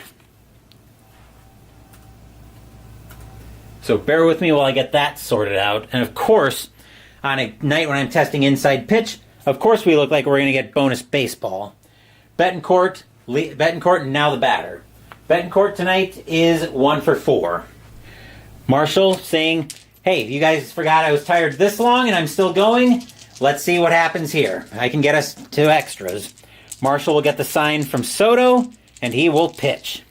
So bear with me while I get that sorted out. And of course, on a night when I'm testing inside pitch, of course we look like we're going to get bonus baseball. Betancourt, now the batter. Betancourt tonight is 1 for 4. Marshall saying, hey, you guys forgot I was tired this long and I'm still going? Let's see what happens here. I can get us to extras. Marshall will get the sign from Soto, and he will pitch.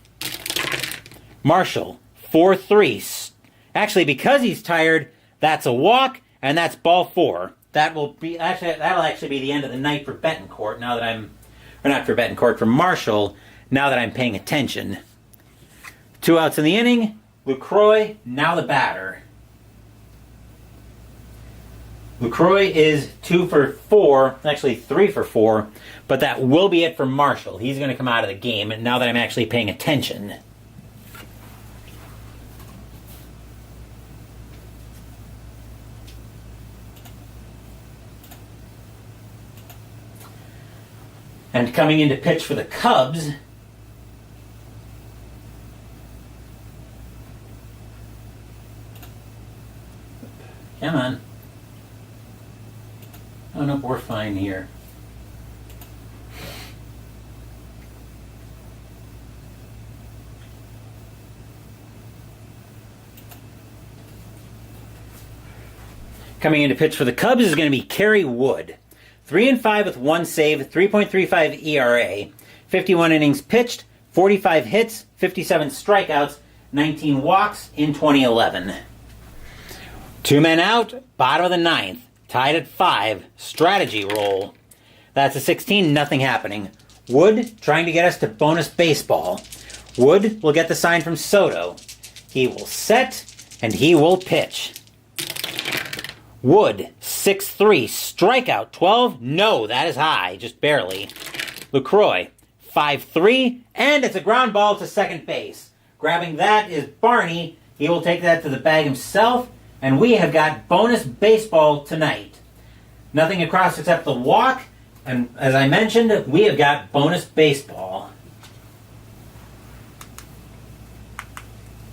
Marshall, 4-3. Actually, because he's tired, that's a walk, and that's ball 4. That'll actually be the end of the night for Betancourt. Now that not for Betancourt, for Marshall. Now that I'm paying attention. 2 outs in the inning. Lucroy, now the batter. Lucroy is 2 for 4, actually 3 for 4, but that will be it for Marshall. He's going to come out of the game, and now that I'm actually paying attention. And coming in to pitch for the Cubs, come on. Oh, no, we're fine here. Coming in to pitch for the Cubs is going to be Kerry Wood. 3-5 with 1 save, 3.35 ERA, 51 innings pitched, 45 hits, 57 strikeouts, 19 walks in 2011. 2 men out, bottom of the 9th, tied at 5, strategy roll. That's a 16, nothing happening. Wood trying to get us to bonus baseball. Wood will get the sign from Soto. He will set, and he will pitch. Wood, 6-3, strikeout 12, no, that is high, just barely. Lucroy, 5-3, and it's a ground ball to second base. Grabbing that is Barney. He will take that to the bag himself, and we have got bonus baseball tonight. Nothing across except the walk, and as I mentioned, we have got bonus baseball.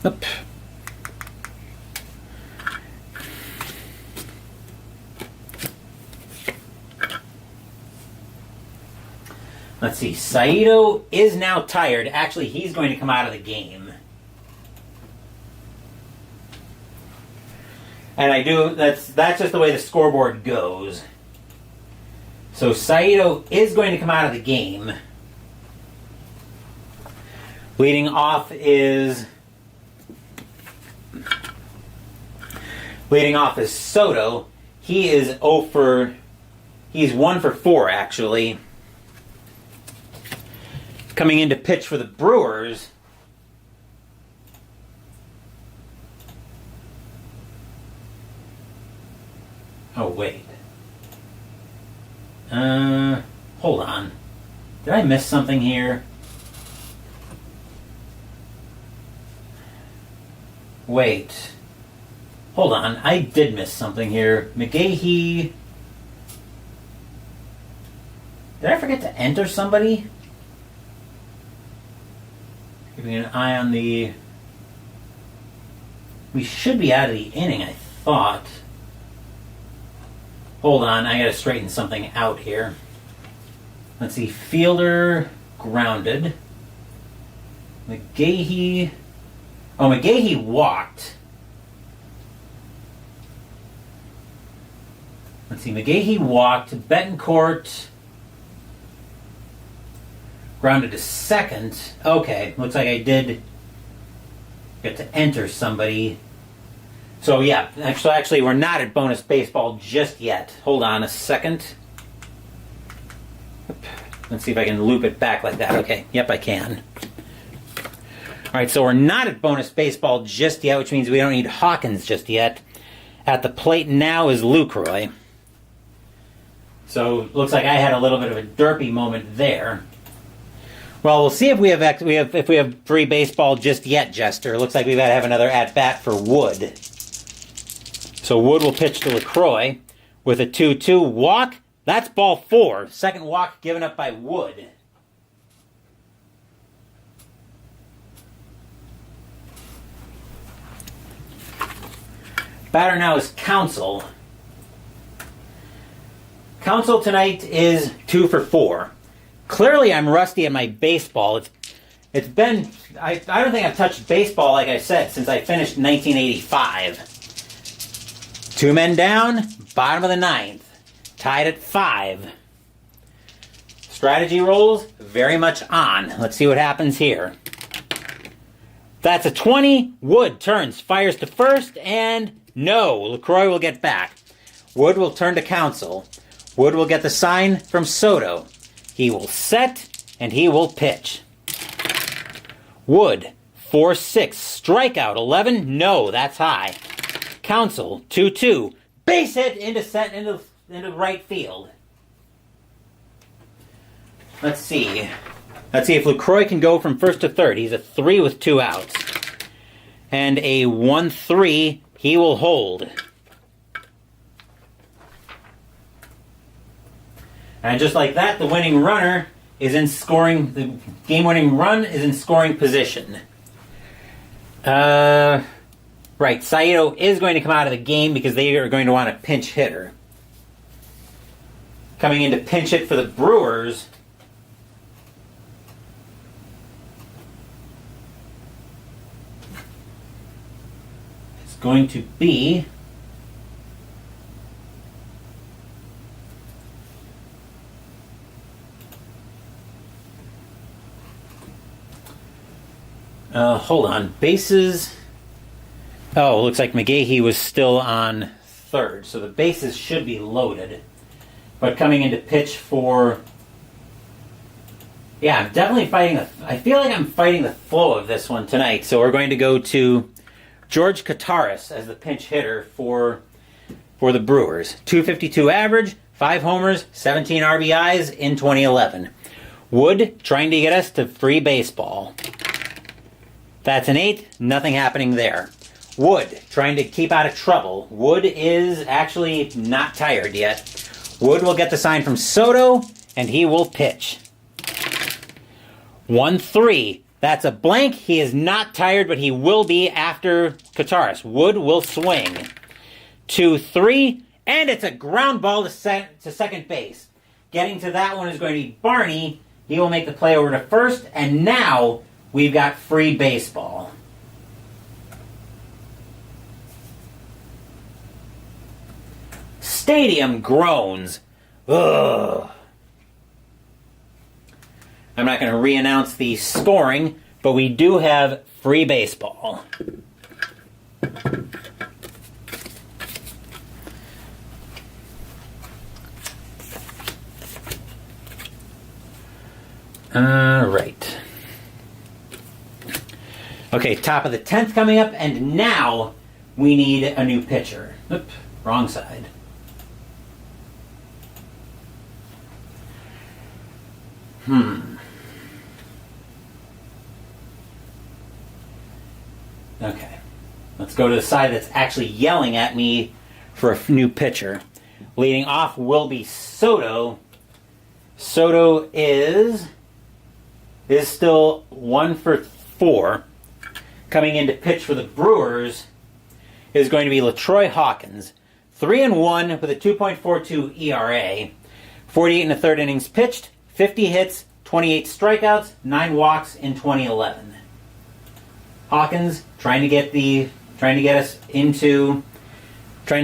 Oop. Let's see. Saito is now tired. Actually, he's going to come out of the game. And that's just the way the scoreboard goes. So Saito is going to come out of the game. Leading off is Soto. He's 1 for 4 actually. Coming in to pitch for the Brewers. Oh, wait. Hold on. Did I miss something here? Wait. Hold on. I did miss something here. McGahee. Did I forget to enter somebody? Keeping an eye on the... We should be out of the inning, I thought. Hold on, I gotta straighten something out here. Let's see, fielder grounded. McGahee. Oh, McGahee walked. Let's see, McGahee walked. Betancourt grounded to second. Okay, looks like I did get to enter somebody. So yeah, actually we're not at bonus baseball just yet. Hold on a second. Let's see if I can loop it back like that. Okay, yep I can. Alright, so we're not at bonus baseball just yet, which means we don't need Hawkins just yet. At the plate now is Lucroy. So looks like I had a little bit of a derpy moment there. Well, we'll see if we have free baseball just yet, Jester. Looks like we've got to have another at bat for Wood. So Wood will pitch to LaCroix with a 2-2 walk. That's ball 4. Second walk given up by Wood. Batter now is Counsell. Counsell tonight is 2 for 4. Clearly I'm rusty at my baseball. It's been... I don't think I've touched baseball, like I said, since I finished 1985. 2 men down, bottom of the 9th. Tied at 5. Strategy rolls, very much on. Let's see what happens here. That's a 20. Wood turns, fires to first, and no. LaCroix will get back. Wood will turn to Counsell. Wood will get the sign from Soto. He will set, and he will pitch. Wood, 4-6. Strikeout, 11. No, that's high. Counsell, 2-2. Base hit into right field. Let's see. Let's see if LaCroix can go from first to third. He's a 3 with 2 outs. And a 1-3, he will hold. And just like that, the winning runner is in scoring. The game-winning run is in scoring position. Right, Saito is going to come out of the game because they are going to want a pinch hitter. Coming in to pinch hit for the Brewers. It's going to be... hold on. Bases... Oh, looks like McGahee was still on third, so the bases should be loaded. But coming in to pitch for... Yeah, I'm definitely fighting... I feel like I'm fighting the flow of this one tonight, so we're going to go to George Kataris as the pinch hitter for the Brewers. 252 average, 5 homers, 17 RBIs in 2011. Wood trying to get us to free baseball. That's an 8, nothing happening there. Wood trying to keep out of trouble. Wood is actually not tired yet. Wood will get the sign from Soto, and he will pitch. 1-3. That's a blank. He is not tired, but he will be after Kataris. Wood will swing. 2-3, and it's a ground ball to second base. Getting to that one is going to be Barney. He will make the play over to first, and now we've got free baseball. Stadium groans. Ugh. I'm not going to re-announce the scoring, but we do have free baseball. All right. Okay, top of the 10th coming up, and now we need a new pitcher. Oop, wrong side. Okay. Let's go to the side that's actually yelling at me for a new pitcher. Leading off will be Soto. Soto is still 1 for 4. Coming in to pitch for the Brewers is going to be LaTroy Hawkins. 3-1 with a 2.42 ERA. 48 and a third innings pitched. 50 hits, 28 strikeouts, 9 walks in 2011. Hawkins trying to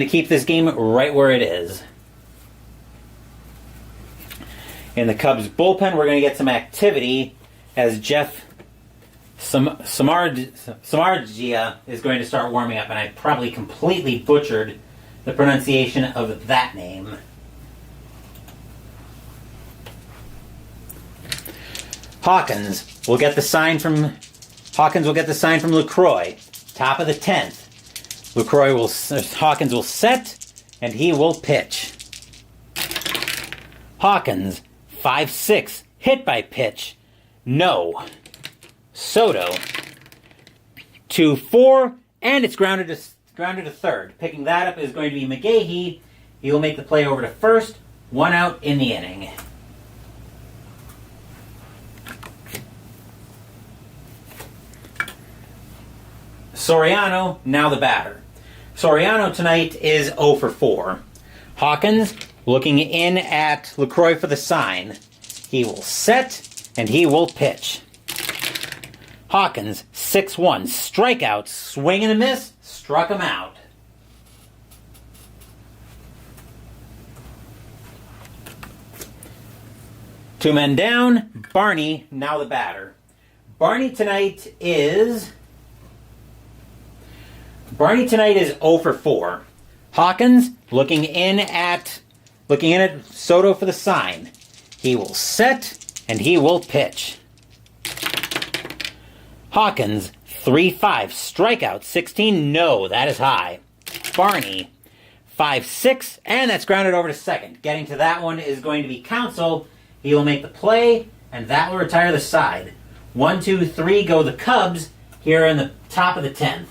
keep this game right where it is. In the Cubs bullpen, we're going to get some activity as Jeff Samardzija is going to start warming up, and I probably completely butchered the pronunciation of that name. Hawkins will get the sign from LaCroix. Top of the 10th. Hawkins will set, and he will pitch. Hawkins, 5-6, hit by pitch. No. Soto, 2-4, and it's grounded to third. Picking that up is going to be McGahee. He will make the play over to first. 1 out in the inning. Soriano, now the batter. Soriano tonight is 0 for 4. Hawkins looking in at LaCroix for the sign. He will set, and he will pitch. Hawkins, 6-1, strikeout, swing and a miss, struck him out. Two men down, Barney, now the batter. Barney tonight is 0 for 4. Hawkins looking in at Soto for the sign. He will set, and he will pitch. Hawkins, 3-5, strikeout, 16, no, that is high. Barney, 5-6, and that's grounded over to second. Getting to that one is going to be Counsell. He will make the play, and that will retire the side. 1, 2, 3 go the Cubs here in the top of the 10th.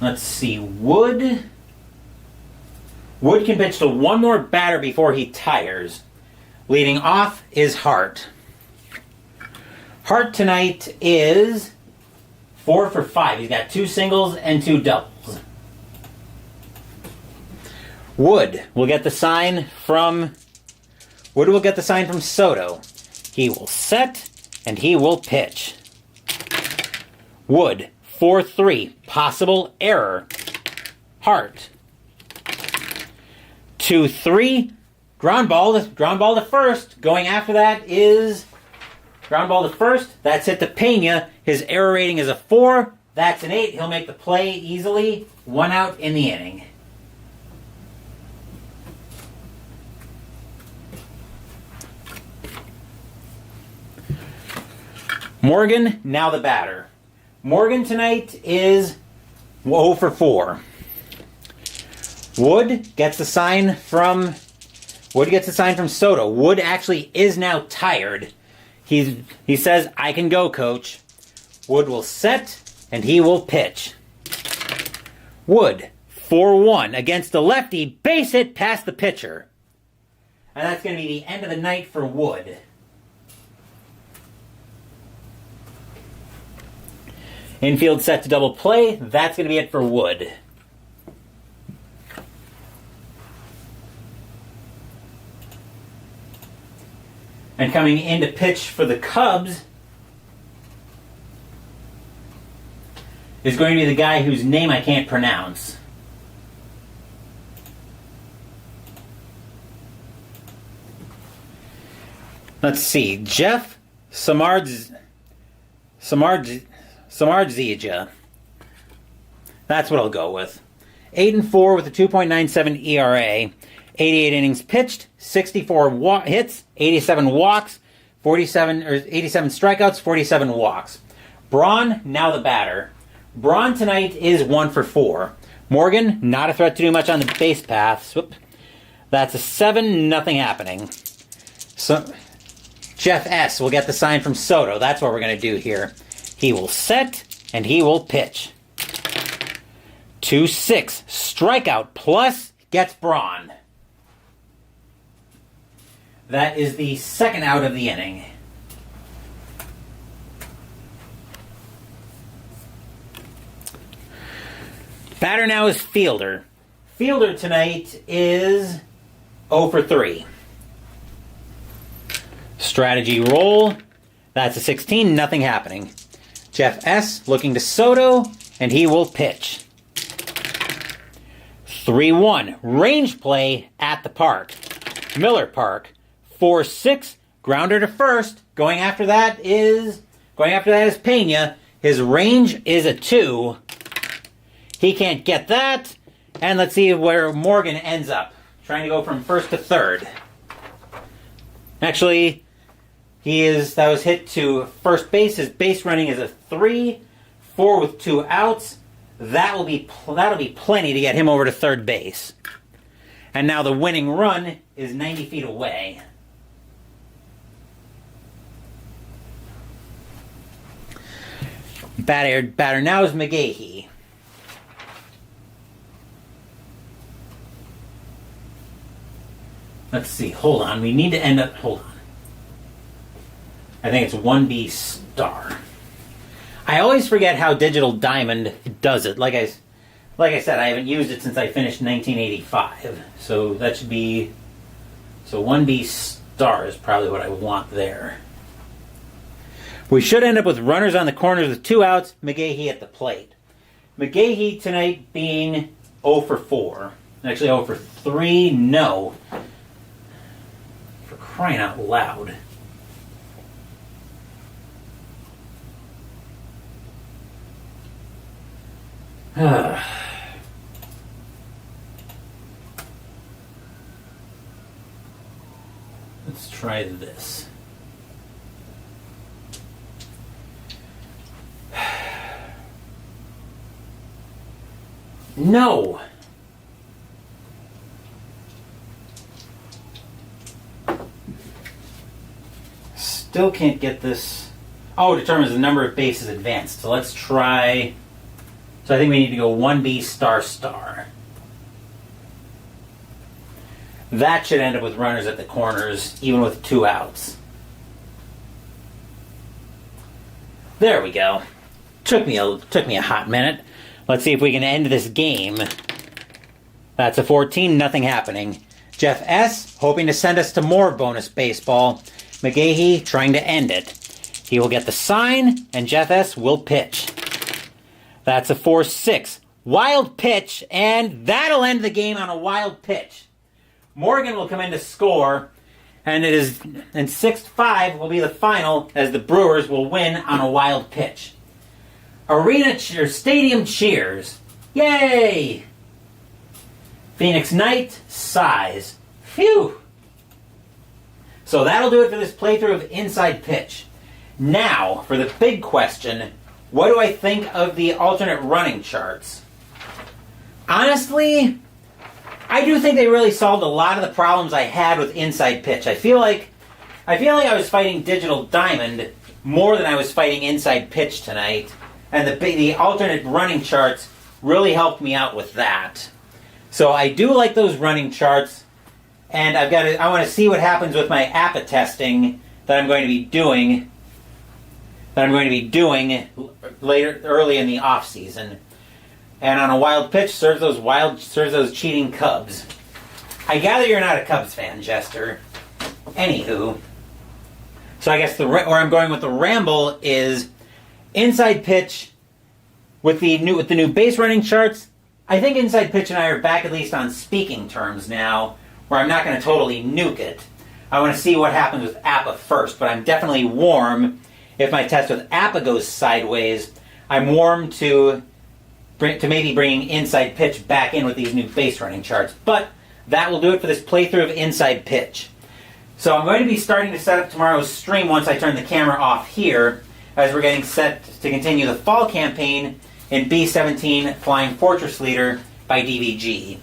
Let's see, Wood can pitch to one more batter before he tires. Leading off is Hart. Hart tonight is 4 for 5. He's got 2 singles and 2 doubles. Wood will get the sign from Soto. He will set, and he will pitch. Wood, 4-3, possible error. Hart, 2-3, ground ball to first. Going after that is ground ball to first. That's hit to Pena. His error rating is a 4. That's an 8. He'll make the play easily. 1 out in the inning. Morgan, now the batter. Morgan tonight is 0 for 4. Wood gets the sign from Soto. Wood actually is now tired. He says, "I can go, coach." Wood will set, and he will pitch. Wood, 4-1 against the lefty, base hit past the pitcher. And that's going to be the end of the night for Wood. Infield set to double play. That's going to be it for Wood. And coming in to pitch for the Cubs is going to be the guy whose name I can't pronounce. Let's see. Jeff Samardzija. That's what I'll go with. 8-4 with a 2.97 ERA. 88 innings pitched, 64 hits, 87 walks, 87 strikeouts, 47 walks. Braun, now the batter. Braun tonight is 1 for 4. Morgan, not a threat to do much on the base paths. Whoop. That's a 7, nothing happening. So Jeff S. will get the sign from Soto. That's what we're going to do here. He will set, and he will pitch. 2-6, strikeout, plus gets Braun. That is the second out of the inning. Batter now is Fielder. Fielder tonight is 0 for 3. Strategy roll. That's a 16, nothing happening. Jeff S. looking to Soto, and he will pitch. 3-1, range play at the park. Miller Park. 4-6, grounder to first. Going after that is Pena. His range is a 2. He can't get that. And let's see where Morgan ends up. Trying to go from first to third. Actually, that was hit to first base. His base running is a 3. 4 with 2 outs. That'll be plenty to get him over to third base. And now the winning run is 90 feet away. Batter now is McGahee. Let's see. Hold on. We need to end up... Hold on. I think it's 1B star. I always forget how Digital Diamond does it. Like I said, I haven't used it since I finished 1985. So that should be... So 1B star is probably what I want there. We should end up with runners on the corners with 2 outs, McGahee at the plate. McGahee tonight being 0 for 4. Actually 0 for 3, no. For crying out loud. Let's try this. No! Still can't get this. Oh, it determines the number of bases advanced. So let's try. So I think we need to go 1B star star. That should end up with runners at the corners, even with 2 outs. There we go. Took me a hot minute. Let's see if we can end this game. That's a 14, nothing happening. Jeff S. hoping to send us to more bonus baseball. McGahee trying to end it. He will get the sign, and Jeff S. will pitch. That's a 4-6. Wild pitch, and that'll end the game on a wild pitch. Morgan will come in to score, and 6-5 will be the final as the Brewers will win on a wild pitch. Stadium cheers. Yay! Phoenix Knight sighs. Phew! So that'll do it for this playthrough of Inside Pitch. Now, for the big question, what do I think of the alternate running charts? Honestly, I do think they really solved a lot of the problems I had with Inside Pitch. I feel like I was fighting Digital Diamond more than I was fighting Inside Pitch tonight, and the alternate running charts really helped me out with that. So I do like those running charts, and I want to see what happens with my APA testing that I'm going to be doing. Later, early in the off season. And on a wild pitch, serves those cheating Cubs. I gather you're not a Cubs fan, Jester. Anywho, So I guess where I'm going with the ramble is inside pitch with the new base running charts. I think inside pitch and I are back at least on speaking terms now, where I'm not going to totally nuke it. I want to see what happens with APA first, but I'm definitely warm. If my test with APA goes sideways, I'm warm to maybe bringing inside pitch back in with these new base running charts. But that will do it for this playthrough of inside pitch. So I'm going to be starting to set up tomorrow's stream once I turn the camera off here, as we're getting set to continue the fall campaign in B-17 Flying Fortress Leader by DVG.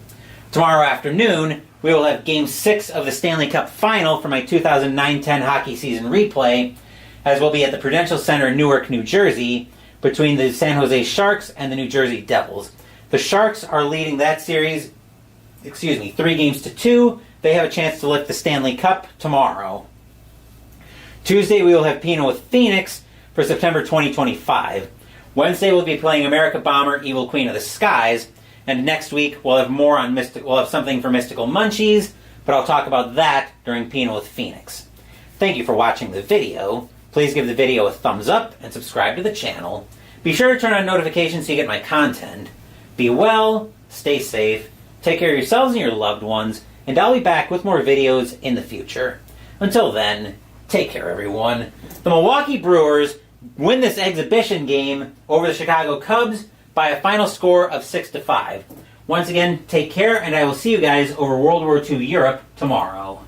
Tomorrow afternoon, we will have Game 6 of the Stanley Cup Final for my 2009-10 hockey season replay, as we'll be at the Prudential Center in Newark, New Jersey, between the San Jose Sharks and the New Jersey Devils. The Sharks are leading that series, 3-2. They have a chance to lift the Stanley Cup tomorrow. Tuesday, we will have Pino with Phoenix for September 2025. Wednesday, we'll be playing America Bomber, Evil Queen of the Skies. And next week, we'll have more on we'll have something for Mystical Munchies, but I'll talk about that during Pino with Phoenix. Thank you for watching the video. Please give the video a thumbs up and subscribe to the channel. Be sure to turn on notifications so you get my content. Be well, stay safe, take care of yourselves and your loved ones, and I'll be back with more videos in the future. Until then, take care everyone. The Milwaukee Brewers win this exhibition game over the Chicago Cubs by a final score of 6-5. Once again, take care, and I will see you guys over World War II Europe tomorrow.